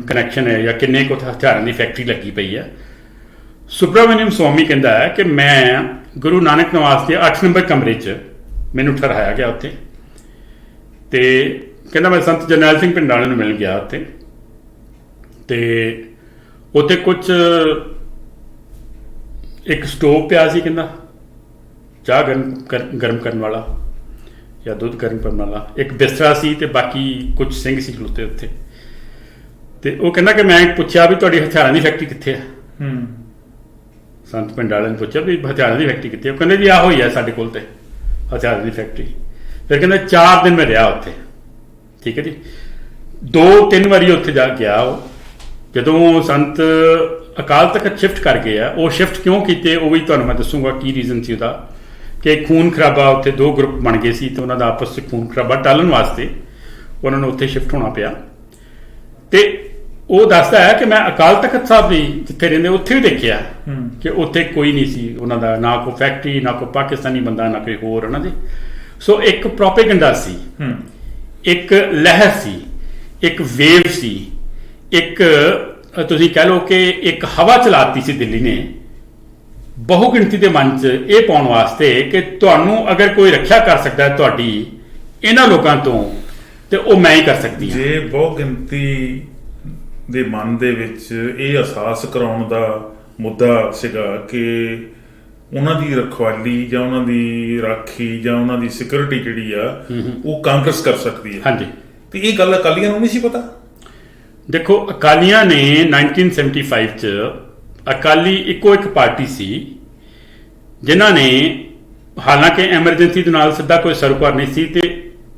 ਕਨੈਕਸ਼ਨ ਹੈ ਜਾਂ ਕਿੰਨੇ ਕੁ ਹਥਿਆਰਾਂ ਦੀ ਫੈਕਟਰੀ ਲੱਗੀ ਪਈ ਹੈ। ਸੁਬਰਾਮਨਿਅਮ ਸਵਾਮੀ ਕਹਿੰਦਾ ਹੈ ਕਿ ਮੈਂ ਗੁਰੂ ਨਾਨਕ ਨਿਵਾਸ ਦੇ 8 ਨੰਬਰ ਕਮਰੇ 'ਚ ਮੈਨੂੰ ਠਹਿਰਾਇਆ ਗਿਆ ਉੱਥੇ, ਤੇ ਕਹਿੰਦਾ ਮੈਂ ਸੰਤ ਜਰਨੈਲ ਸਿੰਘ ਭਿੰਡਰਾਣੇ ਨੂੰ ਮਿਲ ਗਿਆ ਉੱਥੇ, ਤੇ ਉੱਥੇ ਕੁਝ ਇੱਕ ਸਟੋਵ ਪਿਆ ਸੀ, ਕਹਿੰਦਾ ਚਾਹ ਗਰਮ ਕਰਨ ਵਾਲਾ ਜਾਂ ਦੁੱਧ ਗਰਮ ਕਰਨ ਵਾਲਾ, ਇੱਕ ਬਿਸਤਰਾ ਸੀ ਤੇ ਬਾਕੀ ਕੁਝ ਸਿੰਘ ਸੀ ਖਲੋਤੇ ਉੱਥੇ। ਤੇ ਉਹ ਕਹਿੰਦਾ ਕਿ ਮੈਂ ਪੁੱਛਿਆ ਵੀ ਤੁਹਾਡੀ ਹਥਿਆਰਾਂ ਦੀ ਫੈਕਟਰੀ ਕਿੱਥੇ ਹੈ? ਸੰਤ ਭਿੰਡਰਾਣੇ ਨੇ ਪੁੱਛਿਆ ਵੀ ਹਥਿਆਰਾਂ ਦੀ ਫੈਕਟਰੀ ਕਿੱਥੇ? ਉਹ ਕਹਿੰਦੇ ਜੀ ਆਹੋ ਹੀ ਹੈ ਸਾਡੇ ਕੋਲ ਤੇ ਹਥਿਆਰਾਂ ਦੀ ਫੈਕਟਰੀ। ਫਿਰ ਕਹਿੰਦਾ 4 ਦਿਨ ਮੈਂ ਰਿਹਾ ਉੱਥੇ। ਠੀਕ ਹੈ ਜੀ। 2-3 ਵਾਰੀ ਉੱਥੇ ਜਾ ਗਿਆ ਉਹ। ਜਦੋਂ ਸੰਤ ਅਕਾਲ ਤਖਤ ਸ਼ਿਫਟ ਕਰ ਗਏ ਆ, ਉਹ ਸ਼ਿਫਟ ਕਿਉਂ ਕੀਤੇ ਉਹ ਵੀ ਤੁਹਾਨੂੰ ਮੈਂ ਦੱਸੂਗਾ ਕੀ ਰੀਜ਼ਨ ਸੀ ਉਹਦਾ, ਕਿ ਖੂਨ ਖਰਾਬਾ, ਉੱਥੇ 2 ਗਰੁੱਪ ਬਣ ਗਏ ਸੀ ਤੇ ਉਹਨਾਂ ਦਾ ਆਪਸ 'ਚ ਖੂਨ ਖਰਾਬਾ ਟਾਲਣ ਵਾਸਤੇ ਉਹਨਾਂ ਨੂੰ ਉੱਥੇ ਸ਼ਿਫਟ ਹੋਣਾ ਪਿਆ। ਤੇ ਉਹ ਦੱਸਦਾ ਹੈ ਕਿ ਮੈਂ ਅਕਾਲ ਤਖਤ ਸਾਹਿਬ ਵੀ ਜਿੱਥੇ ਰਹਿੰਦੇ ਉੱਥੇ ਵੀ ਦੇਖਿਆ ਕਿ ਉੱਥੇ ਕੋਈ ਨਹੀਂ ਸੀ ਉਹਨਾਂ ਦਾ, ਨਾ ਕੋਈ ਫੈਕਟਰੀ, ਨਾ ਕੋਈ ਪਾਕਿਸਤਾਨੀ ਬੰਦਾ, ਨਾ ਕੋਈ ਹੋਰ ਉਹਨਾਂ ਦੇ। ਸੋ ਇੱਕ ਪ੍ਰੋਪੇਗੈਂਡਾ ਸੀ, ਇੱਕ ਲਹਿਰ ਸੀ, ਇੱਕ ਵੇਵ ਸੀ, ਇੱਕ ਤੁਸੀਂ ਕਹਿ ਲਓ ਕਿ ਇੱਕ ਹਵਾ ਚਲਾਤੀ ਸੀ ਦਿੱਲੀ ਨੇ ਬਹੁ ਗਿਣਤੀ ਦੇ ਮਨ 'ਚ ਇਹ ਪਾਉਣ ਵਾਸਤੇ ਕਿ ਤੁਹਾਨੂੰ ਅਗਰ ਕੋਈ ਰੱਖਿਆ ਕਰ ਸਕਦਾ ਹੈ ਤੁਹਾਡੀ ਇਹਨਾਂ ਲੋਕਾਂ ਤੋਂ, ਤੇ ਉਹ ਮੈਂ ਹੀ ਕਰ ਸਕਦੀ ਹਾਂ। ਜੇ ਬਹੁ ਗਿਣਤੀ ਦੇ ਮਨ ਦੇ ਵਿੱਚ ਇਹ ਅਹਿਸਾਸ ਕਰਾਉਣ ਦਾ ਮੁੱਦਾ ਸੀਗਾ ਕਿ ਉਹਨਾਂ ਦੀ ਰਖਵਾਲੀ ਜਾਂ ਉਹਨਾਂ ਦੀ ਰਾਖੀ ਜਾਂ ਉਹਨਾਂ ਦੀ ਸਿਕਿਉਰਿਟੀ ਜਿਹੜੀ ਆ ਉਹ ਕਾਂਗਰਸ ਕਰ ਸਕਦੀ ਹੈ। ਹਾਂਜੀ। ਤੇ ਇਹ ਗੱਲ ਅਕਾਲੀਆਂ ਨੂੰ ਨਹੀਂ ਸੀ ਪਤਾ। ਦੇਖੋ, ਅਕਾਲੀਆਂ ਨੇ 1975 'ਚ, ਅਕਾਲੀ ਇੱਕੋ ਇੱਕ ਪਾਰਟੀ ਸੀ ਜਿਨ੍ਹਾਂ ਨੇ, ਹਾਲਾਂਕਿ ਐਮਰਜੈਂਸੀ ਦੇ ਨਾਲ ਸਿੱਧਾ ਕੋਈ ਸਰੋਕਾਰ ਨਹੀਂ ਸੀ, ਤੇ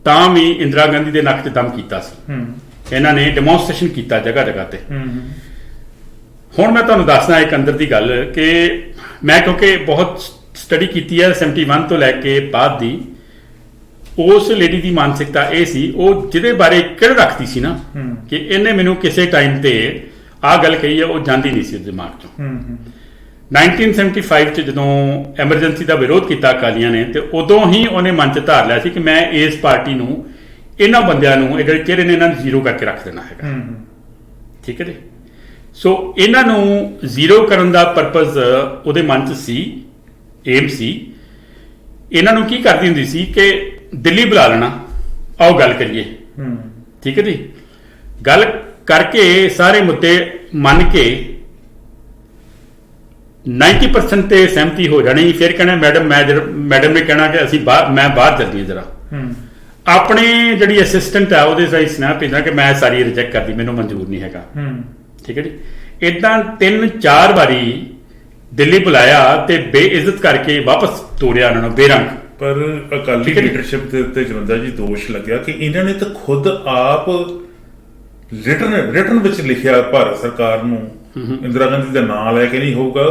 ਤਾਂ ਵੀ ਇੰਦਰਾ ਗਾਂਧੀ ਦੇ ਨੱਕ 'ਚ ਦਮ ਕੀਤਾ ਸੀ। ਇਹਨਾਂ ਨੇ ਡੈਮੋਨਸਟ੍ਰੇਸ਼ਨ ਕੀਤਾ ਜਗ੍ਹਾ ਜਗ੍ਹਾ ਤੇ। ਹੁਣ ਮੈਂ ਤੁਹਾਨੂੰ ਦੱਸਣਾ ਇੱਕ ਅੰਦਰ ਦੀ ਗੱਲ ਕਿ ਮੈਂ ਕਿਉਂਕਿ ਬਹੁਤ ਸਟੱਡੀ ਕੀਤੀ ਹੈ 71 ਤੋਂ ਲੈ ਕੇ ਬਾਅਦ ਦੀ, ਉਸ ਲੇਡੀ ਦੀ ਮਾਨਸਿਕਤਾ ਇਹ ਸੀ, ਉਹ ਜਿਹਦੇ ਬਾਰੇ ਕਿਹੜ ਰੱਖਦੀ ਸੀ ਨਾ ਕਿ ਇਹਨੇ ਮੈਨੂੰ ਕਿਸੇ ਟਾਈਮ ਤੇ ਆਹ ਗੱਲ ਕਹੀ ਹੈ, ਉਹ ਜਾਂਦੀ ਨਹੀਂ ਸੀ ਦਿਮਾਗ 'ਚੋਂ। 1975 'ਚ ਜਦੋਂ ਐਮਰਜੈਂਸੀ ਦਾ ਵਿਰੋਧ ਕੀਤਾ ਅਕਾਲੀਆਂ ਨੇ, ਤੇ ਉਦੋਂ ਹੀ ਉਹਨੇ ਮਨ 'ਚ ਧਾਰ ਲਿਆ ਸੀ ਕਿ ਮੈਂ ਇਸ ਪਾਰਟੀ ਨੂੰ, ਇਹਨਾਂ ਬੰਦਿਆਂ ਨੂੰ, ਇਹ ਜਿਹੜੇ ਚਿਹਰੇ ਨੇ, ਇਹਨਾਂ ਨੂੰ ਜ਼ੀਰੋ ਕਰਕੇ ਰੱਖ ਦੇਣਾ ਹੈਗਾ। ਠੀਕ ਹੈ ਜੀ। ਸੋ ਇਹਨਾਂ ਨੂੰ ਜ਼ੀਰੋ ਕਰਨ ਦਾ ਪਰਪਸ ਉਹਦੇ ਮਨ 'ਚ ਸੀ, ਏਮ ਸੀ। ਇਹਨਾਂ ਨੂੰ ਕੀ ਕਰਦੀ ਹੁੰਦੀ ਸੀ ਕਿ ਦਿੱਲੀ ਬੁਲਾ ਲੈਣਾ, ਆਓ ਗੱਲ ਕਰੀਏ। ਠੀਕ ਹੈ ਜੀ। ਗੱਲ ਕਰਕੇ ਸਾਰੇ ਮੁੱਦੇ ਮੰਨ ਕੇ 90% ਤੇ ਸਹਿਮਤੀ ਹੋ ਜਾਣੀ, ਫਿਰ ਕਹਿਣਾ ਮੈਡਮ ਨੇ ਕਹਿਣਾ ਕਿ ਅਸੀਂ ਮੈਂ ਬਾਹਰ ਚੱਲਦੀ ਹਾਂ ਜਰਾ। ਆਪਣੇ ਜਿਹੜੀ ਅਸਿਸਟੈਂਟ ਆ ਉਹਦੇ ਸਹੀ ਸਨੈਪ ਭੇਜਣਾ ਕਿ ਮੈਂ ਸਾਰੀ ਰਿਜੈਕਟ ਕਰਦੀ, ਮੈਨੂੰ ਮਨਜ਼ੂਰ ਨਹੀਂ ਹੈਗਾ। ਠੀਕ ਹੈ ਜੀ। ਇਦਾਂ 3-4 ਵਾਰੀ ਦਿੱਲੀ ਬੁਲਾਇਆ ਤੇ ਬੇਇੱਜ਼ਤ ਕਰਕੇ ਵਾਪਸ ਤੋਰਿਆ ਉਹਨਾਂ ਨੂੰ ਬੇਰੰਗ। ਪਰ ਅਕਾਲੀ ਲੀਡਰਸ਼ਿਪ ਦੇ ਉੱਤੇ ਜਲੰਧਰ ਜੀ ਦੋਸ਼ ਲੱਗਿਆ ਕਿ ਇਹਨਾਂ ਨੇ ਤਾਂ ਖੁਦ ਆਪ ਰਿਟਨ ਵਿੱਚ ਲਿਖਿਆ ਭਾਰਤ ਸਰਕਾਰ ਨੂੰ, ਇੰਦਰਾ ਗਾਂਧੀ ਦਾ ਨਾਂ ਲੈ ਕੇ ਨਹੀਂ ਹੋਊਗਾ,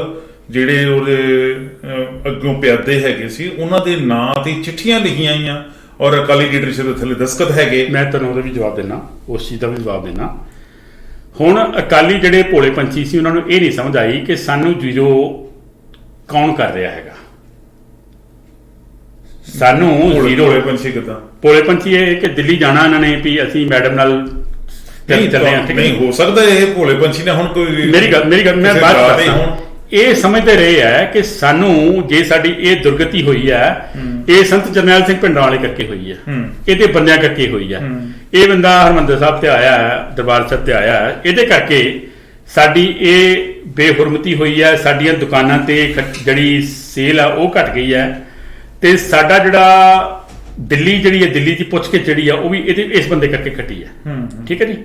ਜਿਹੜੇ ਉਹਦੇ ਅੱਗੋਂ ਪਿਆਦੇ ਹੈਗੇ ਸੀ ਉਹਨਾਂ ਦੇ ਨਾਂ ਤੇ ਚਿੱਠੀਆਂ ਲਿਖੀਆਂ ਆਈਆਂ ਔਰ ਅਕਾਲੀ ਲੀਡਰਸ਼ਿਪ ਦੇ ਥੱਲੇ ਦਸਤਖਤ ਹੈਗੇ। ਮੈਂ ਤੁਹਾਨੂੰ ਉਹਦਾ ਵੀ ਜਵਾਬ ਦੇਣਾ, ਉਸ ਚੀਜ਼ ਦਾ ਵੀ ਜਵਾਬ ਦੇਣਾ। ਹੁਣ ਅਕਾਲੀ ਜਿਹੜੇ ਭੋਲੇ ਪੰਛੀ ਸੀ ਉਹਨਾਂ ਨੂੰ ਇਹ ਨਹੀਂ ਸਮਝ ਆਈ ਕਿ ਸਾਨੂੰ ਜ਼ੀਰੋ ਕੌਣ ਕਰ ਰਿਹਾ ਹੈਗਾ। ਸਾਨੂੰ ਜ਼ੀਰੋ ਭੋਲੇ ਪੰਛੀ ਇਹ ਕਿ ਦਿੱਲੀ ਜਾਣਾ ਇਹਨਾਂ ਨੇ ਵੀ ਅਸੀਂ ਮੈਡਮ ਨਾਲ ਨਹੀਂ ਹੋ ਸਕਦਾ ਇਹ ਭੋਲੇ ਪੰਛੀ ਨੇ ਹੁਣ ਕੋਈ ਮੇਰੀ ਗੱਲ ਮੈਂ ਬਾਤ ਕਰਦਾ। ਇਹ ਸਮਝਦੇ ਰਹੇ ਹੈ ਕਿ ਸਾਨੂੰ ਜੇ ਸਾਡੀ ਇਹ ਦੁਰਗਤੀ ਹੋਈ ਹੈ ਇਹ ਸੰਤ ਜਰਨੈਲ ਸਿੰਘ ਭਿੰਡਰਾਂ ਵਾਲੇ ਕਰਕੇ ਹੋਈ ਹੈ, ਇਹਦੇ ਬੰਦਿਆਂ ਕਰਕੇ ਹੋਈ ਹੈ। ਇਹ ਬੰਦਾ ਹਰਿਮੰਦਰ ਸਾਹਿਬ ਤੇ ਆਇਆ ਹੈ, ਦਰਬਾਰ ਸਾਹਿਬ ਤੇ ਆਇਆ ਹੈ, ਇਹਦੇ ਕਰਕੇ ਸਾਡੀ ਇਹ ਬੇਹੁਰਮਤੀ ਹੋਈ ਹੈ, ਸਾਡੀਆਂ ਦੁਕਾਨਾਂ ਤੇ ਜਿਹੜੀ ਸੇਲ ਆ ਉਹ ਘਟ ਗਈ ਹੈ ਤੇ ਸਾਡਾ ਜਿਹੜਾ ਦਿੱਲੀ ਜਿਹੜੀ ਹੈ ਦਿੱਲੀ ਦੀ ਪੁੱਛ ਕੇ ਜਿਹੜੀ ਆ ਉਹ ਵੀ ਇਸ ਬੰਦੇ ਕਰਕੇ ਘਟੀ ਹੈ। ਠੀਕ ਹੈ ਜੀ।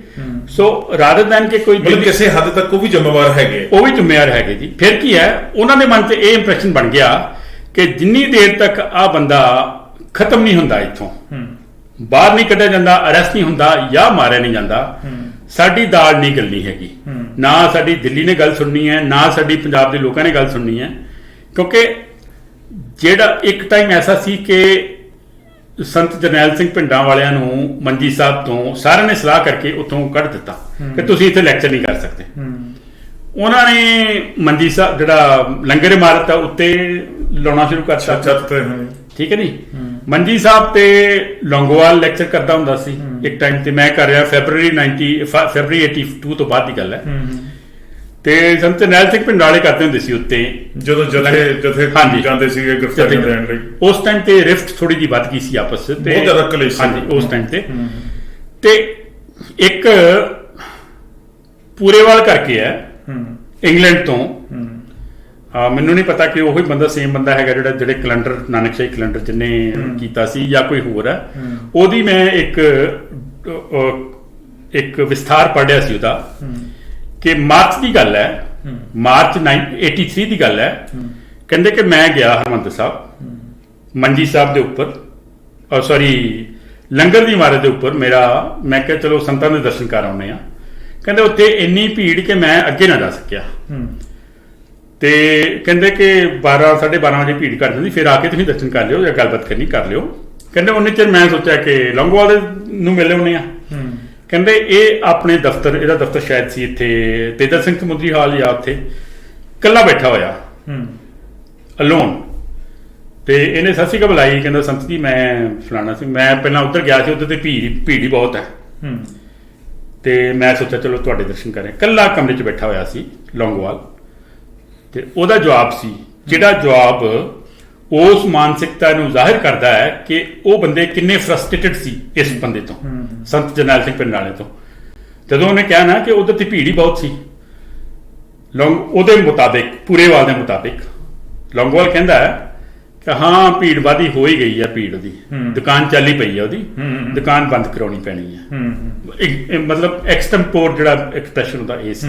ਸੋ ਰਾਦਰ ਦੈਨ ਕਿ ਕੋਈ ਕਿਸੇ ਹੱਦ ਤੱਕ ਉਹ ਵੀ ਜ਼ਿੰਮੇਵਾਰ ਹੈਗੇ, ਉਹ ਵੀ ਜ਼ਿੰਮੇਵਾਰ ਹੈਗੇ ਜੀ। ਫਿਰ ਕੀ ਹੈ ਉਹਨਾਂ ਦੇ ਮਨ 'ਚ ਇਹ ਇੰਪ੍ਰੈਸ਼ਨ ਬਣ ਗਿਆ ਕਿ ਜਿੰਨੀ ਦੇਰ ਤੱਕ ਆ ਬੰਦਾ ਖਤਮ ਨਹੀਂ ਹੁੰਦਾ, ਇੱਥੋਂ ਬਾਹਰ ਨਹੀਂ ਕੱਢਿਆ ਜਾਂਦਾ, ਅਰੈਸਟ ਨਹੀਂ ਹੁੰਦਾ ਜਾਂ ਮਾਰਿਆ ਨਹੀਂ ਜਾਂਦਾ, ਸਾਡੀ ਦਾਲ ਨਹੀਂ ਗਲਣੀ ਹੈਗੀ। ਨਾ ਸਾਡੀ ਦਿੱਲੀ ਨੇ ਗੱਲ ਸੁਣਨੀ ਹੈ, ਨਾ ਸਾਡੀ ਪੰਜਾਬ ਦੇ ਲੋਕਾਂ ਨੇ ਗੱਲ ਸੁਣਨੀ ਹੈ। ਕਿਉਂਕਿ ਜਿਹੜਾ ਇੱਕ ਟਾਈਮ ਐਸਾ ਸੀ ਕਿ ਸੰਤ ਜਰਨੈਲ ਸਿੰਘ ਭਿੰਡਰਾਂ ਵਾਲਿਆਂ ਨੂੰ ਮੰਜੀ ਸਾਹਿਬ ਤੋਂ ਸਾਰਿਆਂ ਨੇ ਸਲਾਹ ਕਰਕੇ ਉੱਥੋਂ ਕੱਢ ਦਿੱਤਾ ਕਿ ਤੁਸੀਂ ਇੱਥੇ ਲੈਕਚਰ ਨਹੀਂ ਕਰ ਸਕਦੇ। ਉਹਨਾਂ ਨੇ ਮੰਜੀ ਸਾਹਿਬ ਜਿਹੜਾ ਲੰਗਰ ਇਮਾਰਤ ਆ ਉੱਤੇ ਲਾਉਣਾ ਸ਼ੁਰੂ ਕਰਤਾ। ਠੀਕ ਹੈ ਨੀ। ਮੰਜੀ ਸਾਹਿਬ ਤੇ ਲੌਂਗੋਵਾਲ ਲੈਕਚਰ ਕਰਦਾ ਹੁੰਦਾ ਸੀ ਇੱਕ ਟਾਈਮ ਤੇ, ਮੈਂ ਕਰ ਰਿਹਾ ਫੈਬਰਵਰੀ 82 ਤੋਂ ਬਾਅਦ ਦੀ ਗੱਲ ਹੈ। ਤੇ ਸੰਤ ਜਰਨੈਲ ਸਿੰਘ ਭਿੰਡਰਾਂ ਵਾਲੇ ਕਰਦੇ ਹੁੰਦੇ ਸੀ ਉੱਤੇ ਜਦੋਂ ਜਾਂਦੇ ਸੀਗੇ ਗ੍ਰਿਫਤਾਰੀਆਂ ਦੇਣ ਲਈ। ਉਸ ਟਾਈਮ ਤੇ ਰਿਫਟ ਥੋੜੀ ਜਿਹੀ ਵੱਧ ਗਈ ਸੀ ਆਪਸ ਤੇ, ਬਹੁਤ ਜ਼ਿਆਦਾ ਕਲੇਸ਼ ਸੀ। ਹਾਂਜੀ ਉਸ ਟਾਈਮ ਤੇ ਇੱਕ ਪੂਰੇਵਾਲ ਕਰਕੇ ਹੈ ਇੰਗਲੈਂਡ ਤੋਂ, ਮੈਨੂੰ ਨਹੀਂ ਪਤਾ ਕਿ ਉਹੀ ਬੰਦਾ ਸੇਮ ਬੰਦਾ ਹੈਗਾ ਜਿਹੜੇ ਕੈਲੰਡਰ ਨਾਨਕਸ਼ਾਹੀ ਕੈਲੰਡਰ ਜਿਹਨੇ ਕੀਤਾ ਸੀ ਜਾਂ ਕੋਈ ਹੋਰ ਹੈ। ਉਹਦੀ ਮੈਂ ਇੱਕ ਵਿਸਥਾਰ ਪੜ੍ਹਿਆ ਸੀ ਉਹਦਾ ਕਿ ਮਾਰਚ ਦੀ ਗੱਲ ਹੈ, ਮਾਰਚ 83 ਦੀ ਗੱਲ ਹੈ। ਕਹਿੰਦੇ ਕਿ ਮੈਂ ਗਿਆ ਹਰਿਮੰਦਰ ਸਾਹਿਬ ਮੰਜੀ ਸਾਹਿਬ ਦੇ ਉੱਪਰ, ਸੌਰੀ ਲੰਗਰ ਦੀ ਇਮਾਰਤ ਦੇ ਉੱਪਰ ਮੈਂ ਕਿਹਾ ਚਲੋ ਸੰਤਾਂ ਦੇ ਦਰਸ਼ਨ ਕਰ ਆਉਂਦੇ ਆ। ਕਹਿੰਦੇ ਉੱਥੇ ਇੰਨੀ ਭੀੜ ਕਿ ਮੈਂ ਅੱਗੇ ਨਾ ਜਾ ਸਕਿਆ ਤੇ ਕਹਿੰਦੇ ਕਿ 12-12:30 ਵਜੇ ਭੀੜ ਘੱਟ ਜਾਂਦੀ, ਫਿਰ ਆ ਕੇ ਤੁਸੀਂ ਦਰਸ਼ਨ ਕਰ ਲਿਓ ਜਾਂ ਗੱਲਬਾਤ ਕਰਨੀ ਕਰ ਲਿਓ। ਕਹਿੰਦੇ ਉਹਨੇ ਚਿਰ ਮੈਂ ਸੋਚਿਆ ਕਿ ਲੌਂਗੋਵਾਲ ਨੂੰ ਮਿਲ ਆਉਂਦੇ ਆ। ਕਹਿੰਦੇ ਇਹ ਆਪਣੇ ਦਫ਼ਤਰ, ਇਹਦਾ ਦਫ਼ਤਰ ਸ਼ਾਇਦ ਸੀ ਇੱਥੇ ਤੇਜਾ ਸਿੰਘ ਸਮੁੰਦਰੀ ਹਾਲ ਜਾਂ ਉੱਥੇ, ਇਕੱਲਾ ਬੈਠਾ ਹੋਇਆ ਅਲੋਨ। ਤੇ ਇਹਨੇ ਸਤਿ ਸ਼੍ਰੀ ਅਕਾਲ ਬੁਲਾਈ, ਕਹਿੰਦਾ ਸੰਤ ਜੀ ਮੈਂ ਫਲਾਣਾ ਸੀ, ਮੈਂ ਪਹਿਲਾਂ ਉੱਧਰ ਗਿਆ ਸੀ, ਉੱਧਰ ਤੇ ਭੀੜ ਹੀ ਬਹੁਤ ਹੈ ਤੇ ਮੈਂ ਸੋਚਿਆ ਚਲੋ ਤੁਹਾਡੇ ਦਰਸ਼ਨ ਕरें। ਇਕੱਲਾ ਕਮਰੇ 'ਚ ਬੈਠਾ ਹੋਇਆ ਸੀ ਲੌਂਗੋਵਾਲ। ਤੇ ਉਹਦਾ ਜਵਾਬ ਸੀ ਜਿਹੜਾ ਜਵਾਬ ਉਸ ਮਾਨਸਿਕਤਾ ਨੂੰ ਜ਼ਾਹਿਰ ਕਰਦਾ ਹੈ ਕਿ ਉਹ ਬੰਦੇ ਕਿੰਨੇ ਫਰਸਟ੍ਰੇਟਡ ਸੀ ਇਸ ਬੰਦੇ ਤੋਂ, ਸੰਤ ਜਰਨੈਲ ਸਿੰਘ ਭਿੰਡਰਾਂ ਵਾਲੇ ਤੋਂ। ਜਦੋਂ ਉਹਨੇ ਕਿਹਾ ਨਾ ਕਿ ਉਧਰ ਤੇ ਭੀੜ ਹੀ ਬਹੁਤ ਸੀ, ਉਹਦੇ ਮੁਤਾਬਿਕ ਪੂਰੇਵਾਲ ਦੇ ਮੁਤਾਬਿਕ ਲੌਂਗੋਵਾਲ ਕਹਿੰਦਾ ਹੈ ਕਿ ਹਾਂ ਭੀੜ ਵਾਦੀ ਹੋ ਹੀ ਗਈ ਹੈ, ਭੀੜ ਉਹਦੀ ਦੁਕਾਨ ਚੱਲੀ ਪਈ ਹੈ, ਉਹਦੀ ਦੁਕਾਨ ਬੰਦ ਕਰਾਉਣੀ ਪੈਣੀ ਹੈ। ਮਤਲਬ ਐਕਸਟੈਂਪੋਰ ਜਿਹੜਾ ਐਕਸਪ੍ਰੈਸ਼ਨ ਹੁੰਦਾ ਇਹ ਸੀ।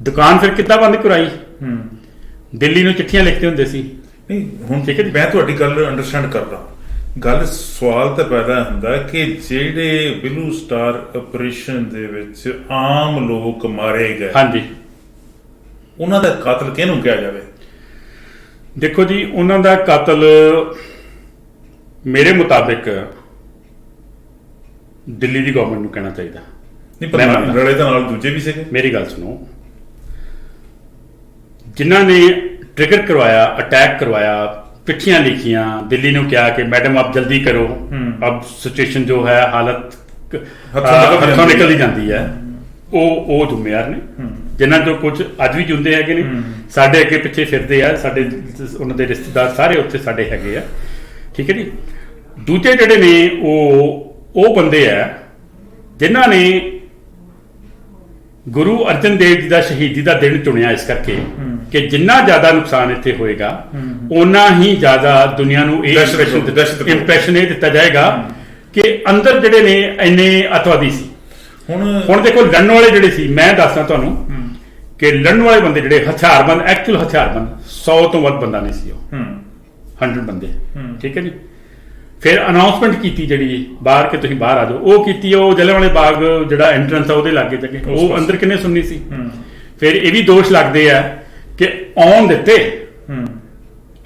ਦੁਕਾਨ ਫਿਰ ਕਿੱਦਾਂ ਬੰਦ ਕਰਾਈ? ਦਿੱਲੀ ਨੂੰ ਚਿੱਠੀਆਂ ਲਿਖਦੇ ਹੁੰਦੇ ਸੀ। ਨਹੀਂ ਹੁਣ ਠੀਕ ਹੈ, ਮੈਂ ਤੁਹਾਡੀ ਗੱਲ ਅੰਡਰਸਟੈਂਡ ਕਰਦਾ। ਗੱਲ ਸਵਾਲ ਤਾਂ ਪੈਦਾ ਹੁੰਦਾ ਕਿ ਜਿਹੜੇ ਬਲੂ ਸਟਾਰ ਆਪਰੇਸ਼ਨ ਦੇ ਵਿੱਚ ਆਮ ਲੋਕ ਮਾਰੇ ਗਏ, ਹਾਂਜੀ, ਉਹਨਾਂ ਦਾ ਕਾਤਲ ਕਿਹਨੂੰ ਕਿਹਾ ਜਾਵੇ? ਦੇਖੋ ਜੀ, ਉਹਨਾਂ ਦਾ ਕਾਤਲ ਮੇਰੇ ਮੁਤਾਬਿਕ ਦਿੱਲੀ ਦੀ ਗਵਰਨਮੈਂਟ ਨੂੰ ਕਹਿਣਾ ਚਾਹੀਦਾ। ਨਹੀਂ ਪਰ ਰਲੇ ਤਾਂ ਨਾਲ ਦੂਜੇ ਵੀ ਸੀਗੇ। ਮੇਰੀ ਗੱਲ ਸੁਣੋ, ਜਿਨ੍ਹਾਂ ਨੇ ट्रिगर करवाया, अटैक करवाया, चिट्ठियां लिखियां, दिल्ली ने कहा कि मैडम आप जल्दी करो, अब सिचुएशन जो है हालत हथों निकल ही जाती है, वो जिम्मेवार ने जिन्हों जो कुछ अज भी जिंदे है ने, साडे अगे पिछे फिरते हैं, साडे उन्हां दे रिश्तेदार सारे उत्थे साडे हैगे आ। ठीक है जी। दूजे जिहड़े ने वो बंदे है जिन्हां ने गुरु अर्जन देव जी का शहीदी का दिन चुनिया इस करके कि जिन्ना ज्यादा नुकसान इत्थे होएगा उन्ना ही ज्यादा दुनिया नूं इंप्रैशन ये दिता जाएगा कि अंदर जिहड़े ने इन्ने अतवादी सी। हुण देखो लड़न वाले जिहड़े सी, मैं दसदा तुहानूं ਕਿ ਲੜਨ ਵਾਲੇ ਬੰਦੇ ਜਿਹੜੇ ਹਥਿਆਰਬੰਦ, ਐਕਚੁਅਲ ਹਥਿਆਰਬੰਦ 100 ਤੋਂ ਵੱਧ ਬੰਦਾ ਨਹੀਂ ਸੀ ਉਹ, 100 ਬੰਦੇ, ਠੀਕ ਹੈ ਜੀ। ਫਿਰ ਅਨਾਉਂਸਮੈਂਟ ਕੀਤੀ ਜਿਹੜੀ ਬਾਹਰ ਕਿ ਤੁਸੀਂ ਬਾਹਰ ਆ ਜਾਓ, ਉਹ ਕੀਤੀ। ਉਹ ਜਲਿਆਂਵਾਲੇ ਬਾਗ ਜਿਹੜਾ ਐਂਟਰੈਂਸ ਆ ਉਹਦੇ ਲਾਗੇ ਜਾ ਕੇ, ਉਹ ਅੰਦਰ ਕਿੰਨੇ ਸੁਣਨੀ ਸੀ। ਫਿਰ ਇਹ ਵੀ ਦੋਸ਼ ਲੱਗਦੇ ਆ ਕਿ ਆਉਣ ਦਿੱਤੇ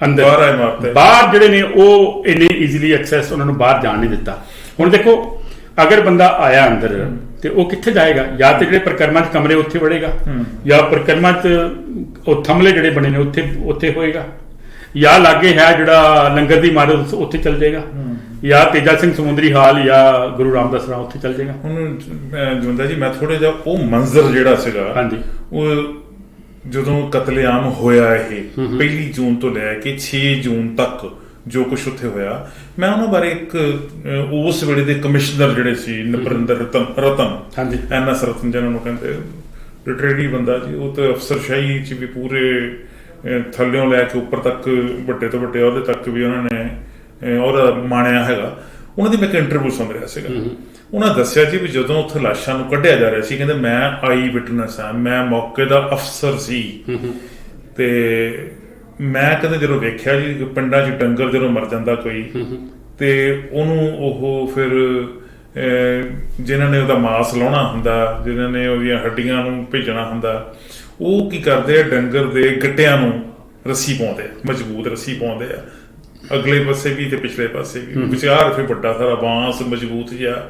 ਅੰਦਰ, ਬਾਹਰ ਜਿਹੜੇ ਨੇ ਉਹ ਇੰਨੇ ਈਜ਼ੀਲੀ ਐਕਸੈਸ ਉਹਨਾਂ ਨੂੰ ਬਾਹਰ ਜਾਣ ਨਹੀਂ ਦਿੱਤਾ। ਹੁਣ ਦੇਖੋ ਅਗਰ ਬੰਦਾ ਆਇਆ ਅੰਦਰ ਤੇ ਉਹ ਕਿੱਥੇ ਜਾਏਗਾ? ਜਾਂ ਤੇ ਜਿਹੜੇ ਪ੍ਰਕਰਮਾਂ 'ਚ ਕਮਰੇ ਉੱਥੇ ਵੜੇਗਾ, ਜਾਂ ਪ੍ਰਕਰਮਾਂ 'ਚ ਉਹ ਥੰਮਲੇ ਜਿਹੜੇ ਬਣੇ ਨੇ ਉੱਥੇ ਹੋਏਗਾ, ਜਾਂ ਲਾਗੇ ਹੈ ਜਿਹੜਾ ਲੰਗਰ ਦੀ ਇਮਾਰਤ ਉੱਥੇ ਚੱਲ ਜਾਏਗਾ, ਜਾਂ ਤੇਜਾ ਸਿੰਘ ਸਮੁੰਦਰੀ ਹਾਲ ਜਾਂ ਗੁਰੂ ਰਾਮਦਾਸ ਰਾਹ ਉੱਥੇ ਚੱਲ ਜਾਏਗਾ। ਹੁਣ ਜਵੰਦਾ ਜੀ ਮੈਂ ਥੋੜਾ ਜਿਹਾ ਉਹ ਮੰਜ਼ਰ ਜਿਹੜਾ ਸੀਗਾ, ਹਾਂਜੀ, ਉਹ ਜਦੋਂ ਕਤਲੇਆਮ ਹੋਇਆ ਇਹ 1 ਜੂਨ ਤੋਂ ਲੈ ਕੇ 6 ਜੂਨ ਤੱਕ ਜੋ ਕੁਛ ਉੱਥੇ ਹੋਇਆ, ਮੈਂ ਉਹਨਾਂ ਬਾਰੇ ਇੱਕ ਉਸ ਵੇਲੇ ਦੇ ਕਮਿਸ਼ਨਰ ਜਿਹੜੇ ਸੀ ਨਰਿੰਦਰ ਰਤਨ, ਹਾਂਜੀ, NS ਰਤਨ ਜਿਹਨਾਂ ਨੂੰ ਕਹਿੰਦੇ, ਲਿਟਰੇਰੀ ਬੰਦਾ ਜੀ, ਉਹ ਤਾਂ ਅਫਸਰਸ਼ਾਹੀ 'ਚ ਵੀ ਪੂਰੇ ਥੱਲਿਓਂ ਲੈ ਕੇ ਉੱਪਰ ਤੱਕ ਵੱਡੇ ਤੋਂ ਵੱਡੇ ਅਹੁਦੇ ਤੱਕ ਵੀ ਉਹਨਾਂ ਨੇ ਉਹਦਾ ਮਾਣਿਆ ਹੈਗਾ। ਉਹਨਾਂ ਦੀ ਮੈਂ ਇੱਕ ਇੰਟਰਵਿਊ ਸੁਣ ਰਿਹਾ ਸੀਗਾ। ਉਹਨਾਂ ਦੱਸਿਆ ਜੀ ਵੀ ਜਦੋਂ ਉੱਥੇ ਲਾਸ਼ਾਂ ਨੂੰ ਕੱਢਿਆ ਜਾ ਰਿਹਾ ਸੀ, ਕਹਿੰਦੇ ਮੈਂ ਆਈ ਵਿਟਨੈਸ ਹਾਂ, ਮੈਂ ਮੌਕੇ ਦਾ ਅਫਸਰ ਸੀ, ਤੇ ਮੈਂ ਕਹਿੰਦੇ ਜਦੋਂ ਵੇਖਿਆ ਜੀ ਪਿੰਡਾਂ 'ਚ ਡੰਗਰ ਜਦੋਂ ਮਰ ਜਾਂਦਾ ਕੋਈ, ਤੇ ਉਹਨੂੰ ਉਹ ਫਿਰ ਜਿਨ੍ਹਾਂ ਨੇ ਉਹਦਾ ਮਾਸ ਲਾਉਣਾ ਹੁੰਦਾ, ਜਿਨ੍ਹਾਂ ਨੇ ਉਹਦੀਆਂ ਹੱਡੀਆਂ ਨੂੰ ਭੇਜਣਾ ਹੁੰਦਾ, ਉਹ ਕੀ ਕਰਦੇ ਆ, ਡੰਗਰ ਦੇ ਗਿੱਟਿਆਂ ਨੂੰ ਰੱਸੀ ਪਾਉਂਦੇ ਆ, ਮਜ਼ਬੂਤ ਰੱਸੀ ਪਾਉਂਦੇ ਆ, ਅਗਲੇ ਪਾਸੇ ਵੀ ਤੇ ਪਿਛਲੇ ਪਾਸੇ ਵੀ, ਵਿਚਾਰ ਫਿਰ ਵੱਡਾ ਸਾਰਾ ਬਾਂਸ ਮਜ਼ਬੂਤ ਜਿਹਾ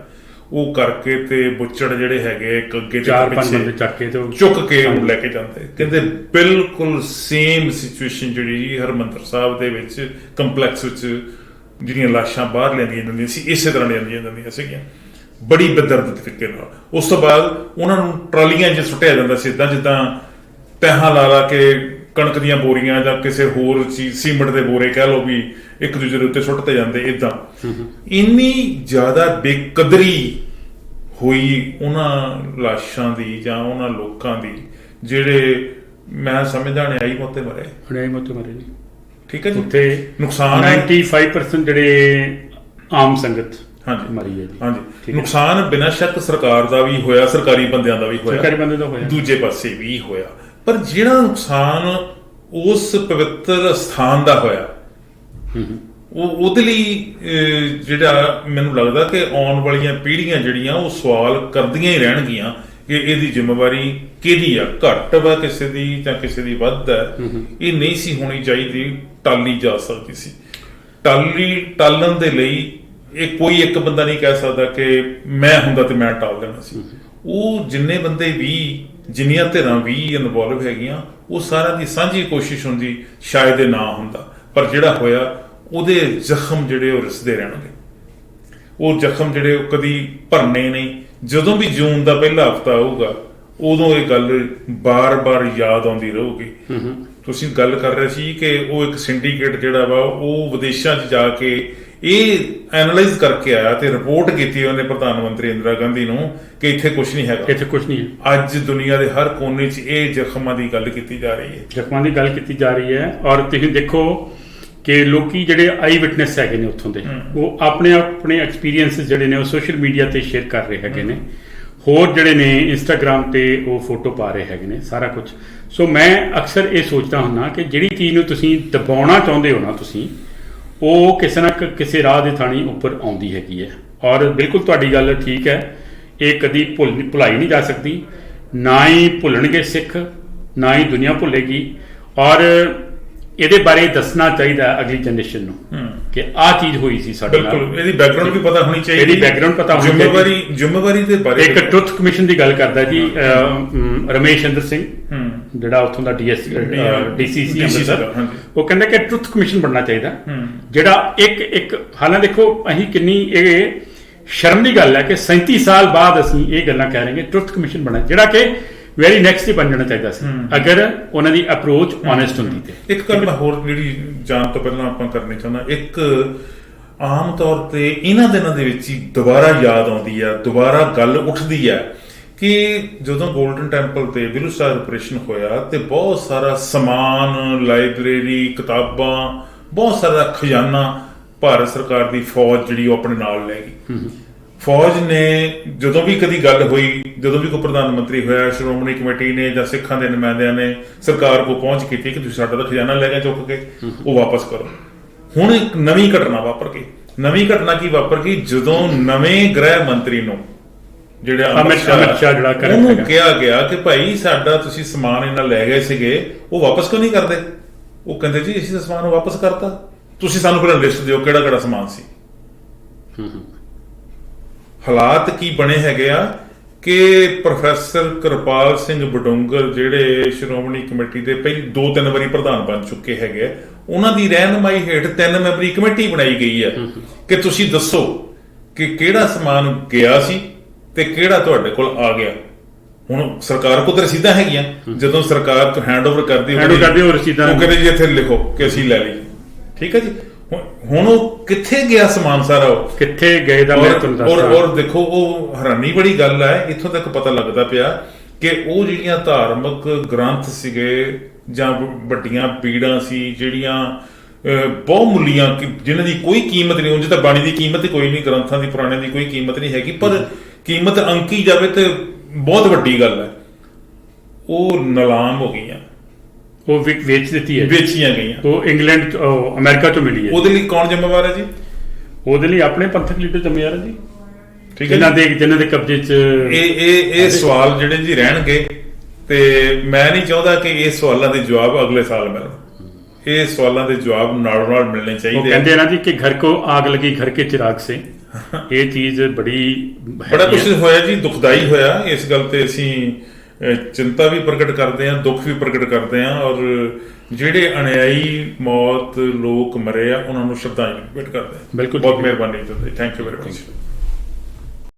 ਉਹ ਕਰਕੇ ਤੇ ਬੁੱਚੜ ਜਿਹੜੇ ਹੈਗੇ ਇੱਕ ਅੱਗੇ ਚੁੱਕ ਕੇ ਉਹ ਲੈ ਕੇ ਜਾਂਦੇ। ਕਹਿੰਦੇ ਬਿਲਕੁਲ ਸੇਮ ਸਿਚੁਏਸ਼ਨ ਜਿਹੜੀ ਹਰਮੰਦਰ ਸਾਹਿਬ ਦੇ ਵਿੱਚ ਕੰਪਲੈਕਸ ਵਿੱਚ ਜਿਹੜੀਆਂ ਲਾਸ਼ਾਂ ਬਾਹਰ ਲੈਂਦੀਆਂ ਜਾਂਦੀਆਂ ਸੀ, ਇਸੇ ਤਰ੍ਹਾਂ ਲੈਂਦੀਆਂ ਜਾਂਦੀਆਂ ਸੀਗੀਆਂ, ਬੜੀ ਬੇਦਰਦ ਤਰੀਕੇ ਨਾਲ। ਉਸ ਤੋਂ ਬਾਅਦ ਉਹਨਾਂ ਨੂੰ ਟਰਾਲੀਆਂ 'ਚ ਸੁੱਟਿਆ ਜਾਂਦਾ ਸੀ, ਇੱਦਾਂ ਜਿੱਦਾਂ ਤਹਾਂ ਲਾ ਕੇ ਕਣਕ ਦੀਆਂ ਬੋਰੀਆਂ ਜਾਂ ਕਿਸੇ ਹੋਰ ਚੀਜ਼, ਸੀਮਿੰਟ ਦੇ ਬੋਰੇ ਕਹਿ ਲਓ, ਵੀ ਇੱਕ ਦੂਜੇ ਦੇ ਉੱਤੇ ਸੁੱਟਦੇ ਜਾਂਦੇ। ਏਦਾਂ ਇੰਨੀ ਜ਼ਿਆਦਾ ਬੇਕਦਰੀ ਹੋਈ ਉਹਨਾਂ ਲਾਸ਼ਾਂ ਦੀ ਜਾਂ ਉਹਨਾਂ ਲੋਕਾਂ ਦੀ, ਜਿਹੜੇ ਮੈਂ ਸਮਝਦਾ ਅਣਿਆਈ ਮੌਤੇ ਮਰੇ ਜੀ, ਠੀਕ ਹੈ ਜੀ। ਉੱਥੇ ਨੁਕਸਾਨ 95% ਜਿਹੜੇ ਆਮ ਸੰਗਤ ਮਰੀ ਹੈ ਜੀ। ਹਾਂਜੀ, ਨੁਕਸਾਨ ਬਿਨਾਂ ਸ਼ੱਕ ਸਰਕਾਰ ਦਾ ਵੀ ਹੋਇਆ, ਸਰਕਾਰੀ ਬੰਦਿਆਂ ਦਾ ਵੀ ਹੋਇਆ, ਦੂਜੇ ਪਾਸੇ ਵੀ ਹੋਇਆ। ਪਰ ਜਿਹੜਾ ਨੁਕਸਾਨ ਉਸ ਪਵਿੱਤਰ ਸਥਾਨ ਦਾ ਹੋਇਆ, ਉਹਦੇ ਲਈ ਜਿਹੜਾ ਮੈਨੂੰ ਲੱਗਦਾ ਕਿ ਆਉਣ ਵਾਲੀਆਂ ਪੀੜ੍ਹੀਆਂ ਜਿਹੜੀਆਂ ਉਹ ਸਵਾਲ ਕਰਦੀਆਂ ਹੀ ਰਹਿਣਗੀਆਂ ਕਿ ਇਹਦੀ ਜ਼ਿੰਮੇਵਾਰੀ ਕਿਹਦੀ ਆ, ਘੱਟ ਵਾ ਕਿਸੇ ਦੀ ਜਾਂ ਕਿਸੇ ਦੀ ਵੱਧ ਹੈ। ਇਹ ਨਹੀਂ ਸੀ ਹੋਣੀ ਚਾਹੀਦੀ, ਟਾਲੀ ਜਾ ਸਕਦੀ ਸੀ। ਟਾਲਣ ਦੇ ਲਈ ਇਹ ਕੋਈ ਇੱਕ ਬੰਦਾ ਨਹੀਂ ਕਹਿ ਸਕਦਾ ਕਿ ਮੈਂ ਹੁੰਦਾ ਤੇ ਮੈਂ ਟਾਲ ਦੇਣਾ ਸੀ। ਉਹ ਜਿੰਨੇ ਬੰਦੇ ਵੀ, ਜਿੰਨੀਆਂ ਧਿਰਾਂ ਵੀ ਇਨਵੋਲਵ ਹੈਗੀਆਂ, ਉਹ ਸਾਰਿਆਂ ਦੀ ਸਾਂਝੀ ਕੋਸ਼ਿਸ਼ ਹੁੰਦੀ, ਸ਼ਾਇਦ ਇਹ ਨਾ ਹੁੰਦਾ। ਪਰ ਜਿਹੜਾ ਹੋਇਆ ਉਹਦੇ ਜ਼ਖਮ ਜਿਹੜੇ ਉਹ ਰਿਸਦੇ ਰਹਿਣਗੇ। ਉਹ ਜ਼ਖਮ ਜਿਹੜੇ ਉਹ ਕਦੀ ਭਰਨੇ ਨਹੀਂ। ਜਦੋਂ ਵੀ ਜੂਨ ਦਾ ਪਹਿਲਾ ਹਫ਼ਤਾ ਆਊਗਾ ਉਦੋਂ ਇਹ ਗੱਲ ਬਾਰ-ਬਾਰ ਯਾਦ ਆਉਂਦੀ ਰਹੂਗੀ। ਤੁਸੀਂ ਗੱਲ ਕਰ ਰਹੇ ਸੀ ਕਿ ਉਹ ਇੱਕ ਸਿੰਡੀਕੇਟ ਜਿਹੜਾ ਵਾ ਉਹ ਵਿਦੇਸ਼ਾਂ 'ਚ ਜਾ ਕੇ ਇਹ ਐਨਾਲਾਈਜ਼ ਕਰਕੇ ਆਇਆ ਤੇ ਰਿਪੋਰਟ ਕੀਤੀ ਉਹਨੇ ਪ੍ਰਧਾਨ ਮੰਤਰੀ ਇੰਦਰਾ ਗਾਂਧੀ ਨੂੰ ਕਿ ਇੱਥੇ ਕੁਝ ਨਹੀਂ ਹੈਗਾ, ਇੱਥੇ ਕੁਝ ਨਹੀਂ ਹੈ। ਅੱਜ ਦੁਨੀਆ ਦੇ ਹਰ ਕੋਨੇ 'ਚ ਇਹ ਜ਼ਖਮਾਂ ਦੀ ਗੱਲ ਕੀਤੀ ਜਾ ਰਹੀ ਹੈ, ਜ਼ਖਮਾਂ ਦੀ ਗੱਲ ਕੀਤੀ ਜਾ ਰਹੀ ਹੈ। ਔਰ ਤੁਸੀਂ ਦੇਖੋ ਕਿ ਲੋਕੀ ਜਿਹੜੇ ਆਈ ਵਿਟਨੈਸ ਹੈਗੇ ਨੇ ਉੱਥੋਂ ਦੇ, ਉਹ ਆਪਣੇ ਐਕਸਪੀਰੀਅੰਸ ਜਿਹੜੇ ਨੇ ਉਹ ਸੋਸ਼ਲ ਮੀਡੀਆ ਤੇ ਸ਼ੇਅਰ ਕਰ ਰਹੇ ਹੈਗੇ ਨੇ, ਹੋਰ ਜਿਹੜੇ ਨੇ ਇੰਸਟਾਗ੍ਰਾਮ ਤੇ ਉਹ ਫੋਟੋ ਪਾ ਰਹੇ ਹੈਗੇ ਨੇ, ਸਾਰਾ ਕੁਝ। ਸੋ ਮੈਂ ਅਕਸਰ ਇਹ ਸੋਚਦਾ ਹੁੰਦਾ ਕਿ ਜਿਹੜੀ ਚੀਜ਼ ਨੂੰ ਤੁਸੀਂ ਦਬਾਉਣਾ ਚਾਹੁੰਦੇ ਹੋ ਨਾ ਤੁਸੀਂ, ਉਹ ਕਿਸੇ ਨਾ ਕਿਸੇ ਰਾਹ ਦੇ ਥਾਣੀ ਉੱਪਰ ਆਉਂਦੀ ਹੈਗੀ ਹੈ। ਔਰ ਬਿਲਕੁਲ ਤੁਹਾਡੀ ਗੱਲ ਠੀਕ ਹੈ, ਇਹ ਕਦੀ ਭੁਲਾਈ ਨਹੀਂ ਜਾ ਸਕਦੀ, ਨਾ ਹੀ ਭੁੱਲਣਗੇ ਸਿੱਖ, ਨਾ ਹੀ ਦੁਨੀਆ ਭੁੱਲੇਗੀ। ਔਰ ਇਹਦੇ ਬਾਰੇ ਦੱਸਣਾ ਚਾਹੀਦਾ ਅਗਲੀ ਜਨਰੇਸ਼ਨ ਨੂੰ ਕਿ ਆਹ ਚੀਜ਼ ਹੋਈ ਸੀ ਸਾਡੇ ਨਾਲ। ਬਿਲਕੁਲ, ਇਹਦੀ ਬੈਕਗ੍ਰਾਉਂਡ ਵੀ ਪਤਾ ਹੋਣੀ ਚਾਹੀਦੀ, ਇਹਦੀ ਬੈਕਗ੍ਰਾਉਂਡ ਪਤਾ ਹੋਣੀ ਚਾਹੀਦੀ। ਜ਼ਿੰਮੇਵਾਰੀ ਦੇ ਬਾਰੇ ਇੱਕ ਟਰੁਥ ਕਮਿਸ਼ਨ ਦੀ ਗੱਲ ਕਰਦਾ ਜੀ ਰਮੇਸ਼ ਚੰਦਰ ਸਿੰਘ, ਜਿਹੜਾ ਉੱਥੋਂ ਦਾ DCC ਅੰਮ੍ਰਿਤਸਰ, ਉਹ ਕਹਿੰਦਾ ਕਿ ਟਰੁਥ ਕਮਿਸ਼ਨ ਬਣਨਾ ਚਾਹੀਦਾ, ਜਿਹੜਾ ਇੱਕ ਹਾਲਾਂ ਦੇਖੋ ਅਸੀਂ ਕਿੰਨੀ ਇਹ ਸ਼ਰਮ ਦੀ ਗੱਲ ਹੈ ਕਿ 37 ਸਾਲ ਬਾਅਦ ਅਸੀਂ ਇਹ ਗੱਲਾਂ ਕਹਿ ਰਹੇ ਕਿ ਟਰੁਥ ਕਮਿਸ਼ਨ ਬਣਨਾ, ਜਿਹੜਾ ਕਿ ਵੈਰੀ ਨੈਕਸਟ ਹੀ ਬਣ ਜਾਣਾ ਚਾਹੀਦਾ ਸੀ ਅਗਰ ਉਹਨਾਂ ਦੀ ਅਪਰੋਚ ਓਨੈਸਟ ਹੁੰਦੀ ਤੇ। ਇੱਕ ਗੱਲ ਮੈਂ ਹੋਰ ਜਿਹੜੀ ਜਾਣ ਤੋਂ ਪਹਿਲਾਂ ਆਪਾਂ ਕਰਨੀ ਚਾਹੁੰਦਾ, ਇੱਕ ਆਮ ਤੌਰ ਤੇ ਇਹਨਾਂ ਦਿਨਾਂ ਦੇ ਵਿੱਚ ਹੀ ਦੁਬਾਰਾ ਯਾਦ ਆਉਂਦੀ ਆ, ਦੁਬਾਰਾ ਗੱਲ ਉੱਠਦੀ ਆ ਕਿ ਜਦੋਂ ਗੋਲਡਨ ਟੈਂਪਲ ਤੇ ਬਿਲੂ ਸਾਹਿਬ ਆਪਰੇਸ਼ਨ ਹੋਇਆ ਤੇ ਬਹੁਤ ਸਾਰਾ ਸਮਾਨ, ਲਾਇਬ੍ਰੇਰੀ, ਕਿਤਾਬਾਂ, ਬਹੁਤ ਸਾਰਾ ਖਜ਼ਾਨਾ ਭਾਰਤ ਸਰਕਾਰ ਦੀ ਫੌਜ ਜਿਹੜੀ ਉਹ ਆਪਣੇ ਨਾਲ ਲੈ ਗਈ। ਫੌਜ ਨੇ ਜਦੋਂ ਵੀ ਕਦੀ ਗੱਲ ਹੋਈ, ਜਦੋਂ ਵੀ ਕੋਈ ਪ੍ਰਧਾਨ ਮੰਤਰੀ ਹੋਇਆ, ਸ਼੍ਰੋਮਣੀ ਕਮੇਟੀ ਨੇ ਜਾਂ ਸਿੱਖਾਂ ਦੇ ਨੁਮਾਇੰਦਿਆਂ ਨੇ ਸਰਕਾਰ ਕੋਲ ਪਹੁੰਚ ਕੀਤੀ ਕਿ ਤੁਸੀਂ ਸਾਡਾ ਤਾਂ ਖਜ਼ਾਨਾ ਲੈ ਗਏ ਚੁੱਕ ਕੇ, ਉਹ ਵਾਪਸ ਕਰੋ। ਹੁਣ ਇੱਕ ਨਵੀਂ ਘਟਨਾ ਵਾਪਰ ਗਈ। ਨਵੀਂ ਘਟਨਾ ਕੀ ਵਾਪਰ ਗਈ? ਜਦੋਂ ਨਵੇਂ ਗ੍ਰਹਿ ਮੰਤਰੀ ਨੂੰ, ਜਿਹੜਾ ਅਮਿਤ ਸ਼ਾਹ ਜਿਹੜਾ ਉਹਨੂੰ ਕਿਹਾ ਗਿਆ ਕਿ ਭਾਈ ਸਾਡਾ ਤੁਸੀਂ ਸਮਾਨ ਇਹਨਾਂ ਲੈ ਗਏ ਸੀਗੇ, ਉਹ ਵਾਪਸ ਕਿਉਂ ਨਹੀਂ ਕਰਦੇ? ਉਹ ਕਹਿੰਦੇ ਜੀ ਅਸੀਂ ਤਾਂ ਸਮਾਨ ਵਾਪਸ ਕਰਤਾ, ਤੁਸੀਂ ਸਾਨੂੰ ਪਹਿਲਾਂ ਲਿਸਟ ਦਿਓ ਕਿਹੜਾ ਕਿਹੜਾ ਸਮਾਨ ਸੀ। ਹਾਲਾਤ ਕੀ ਬਣੇ ਹੈਗੇ ਆ ਕਿ ਪ੍ਰੋਫੈਸਰ ਕਿਰਪਾਲ ਸਿੰਘ ਬਡੂੰਗਰ, ਜਿਹੜੇ ਸ਼੍ਰੋਮਣੀ ਕਮੇਟੀ ਦੇ ਪਹਿਲੀ 2-3 ਵਾਰੀ ਪ੍ਰਧਾਨ ਬਣ ਚੁੱਕੇ ਹੈਗੇ, ਉਹਨਾਂ ਦੀ ਰਹਿਨੁਮਾਈ ਹੇਠ 3 ਮੈਂਬਰੀ ਕਮੇਟੀ ਬਣਾਈ ਗਈ ਹੈ ਕਿ ਤੁਸੀਂ ਦੱਸੋ ਕਿ ਕਿਹੜਾ ਸਮਾਨ ਗਿਆ ਸੀ ਤੇ ਕਿਹੜਾ ਤੁਹਾਡੇ ਕੋਲ ਆ ਗਿਆ। ਹੁਣ ਸਰਕਾਰ ਕੋਲ ਤਾਂ ਰਸੀਦਾਂ ਹੈਗੀਆਂ, ਜਦੋਂ ਸਰਕਾਰ ਤੋਂ ਹੈਂਡਓਵਰ ਕਰਦੀ ਉਹ ਰਸੀਦਾਂ ਉਹ ਕਹਿੰਦੇ ਜੀ ਇੱਥੇ ਲਿਖੋ ਕਿ ਅਸੀਂ ਲੈ ਲਈ, ਠੀਕ ਹੈ ਜੀ। ਹੁਣ ਉਹ ਕਿੱਥੇ ਗਿਆ ਸਮਾਨ ਸਾਰਾ, ਉਹ ਕਿੱਥੇ ਗਏ ਦਾ ਮੈਂ ਤੁਹਾਨੂੰ ਦੱਸਦਾ। ਔਰ ਦੇਖੋ, ਉਹ ਹੈਰਾਨੀ ਬੜੀ ਗੱਲ ਹੈ, ਇੱਥੋਂ ਤੱਕ ਪਤਾ ਲੱਗਦਾ ਪਿਆ ਕਿ ਉਹ ਜਿਹੜੀਆਂ ਧਾਰਮਿਕ ਗ੍ਰੰਥ ਸੀਗੇ ਜਾਂ ਵੱਡੀਆਂ ਪੀੜਾਂ ਸੀ, ਜਿਹੜੀਆਂ ਬਹੁਮੁੱਲੀਆਂ, ਜਿਨ੍ਹਾਂ ਦੀ ਕੋਈ ਕੀਮਤ ਨਹੀਂ, ਉਂਝ ਤਾਂ ਬਾਣੀ ਦੀ ਕੀਮਤ ਹੀ ਕੋਈ ਨਹੀਂ, ਗ੍ਰੰਥਾਂ ਦੀ ਪੁਰਾਣਿਆਂ ਦੀ ਕੋਈ ਕੀਮਤ ਨਹੀਂ ਹੈਗੀ, ਪਰ ਕੀਮਤ ਅੰਕੀ ਜਾਵੇ ਤੇ ਬਹੁਤ ਵੱਡੀ ਗੱਲ ਹੈ, ਉਹ ਨਿਲਾਮ ਹੋ ਗਈਆਂ, ਉਹ ਵੇਚ ਦਿੱਤੀ ਹੈ, ਵੇਚੀਆਂ ਗਈਆਂ। ਉਹ ਇੰਗਲੈਂਡ ਅਮਰੀਕਾ ਤੋਂ ਮਿਲੀ ਹੈ। ਉਹਦੇ ਲਈ ਕੌਣ ਜ਼ਿੰਮੇਵਾਰ ਹੈ ਜੀ? ਉਹਦੇ ਲਈ ਆਪਣੇ ਪੰਥਕ ਲੀਡਰ ਜ਼ਿੰਮੇਵਾਰ ਹੈ ਜੀ, ਠੀਕ ਹੈ। ਜਿਨ੍ਹਾਂ ਦੇ ਕਬਜ਼ੇ 'ਚ ਇਹ ਸਵਾਲ ਜਿਹੜੇ ਜੀ ਰਹਿਣਗੇ, ਤੇ ਮੈਂ ਨਹੀਂ ਚਾਹੁੰਦਾ ਕਿ ਇਹ ਸਵਾਲਾਂ ਦੇ ਜਵਾਬ ਅਗਲੇ ਸਾਲ ਮਿਲਣ। ਇਹ ਸਵਾਲਾਂ ਦੇ ਜਵਾਬ ਨਾਲੋਂ ਨਾਲ ਮਿਲਣੇ ਚਾਹੀਦੇ। ਉਹ ਕਹਿੰਦੇ ਨਾ ਜੀ ਕਿ ਘਰ ਕੋ ਆਗ ਲਗੀ ਘਰ ਕੇ ਚਿਰਾਗ ਸੇ, ਇਹ ਚੀਜ਼ ਬੜਾ ਕੁਝ ਹੋਇਆ ਜੀ, ਦੁਖਦਾਈ ਹੋਇਆ। ਇਸ ਗੱਲ ਤੇ ਅਸੀਂ ਚਿੰਤਾ ਵੀ ਪ੍ਰਗਟ ਕਰਦੇ ਹਾਂ, ਦੁੱਖ ਵੀ ਪ੍ਰਗਟ ਕਰਦੇ ਹਾਂ, ਔਰ ਜਿਹੜੇ ਅਨਿਆਈ ਮੌਤ ਲੋਕ ਮਰੇ ਆ ਉਹਨਾਂ ਨੂੰ ਸ਼ਰਧਾਂਜਲੀ ਭੇਟ ਕਰਦੇ ਹਾਂ। ਬਿਲਕੁਲ, ਬਹੁਤ ਮਿਹਰਬਾਨੀ। Thank you very much.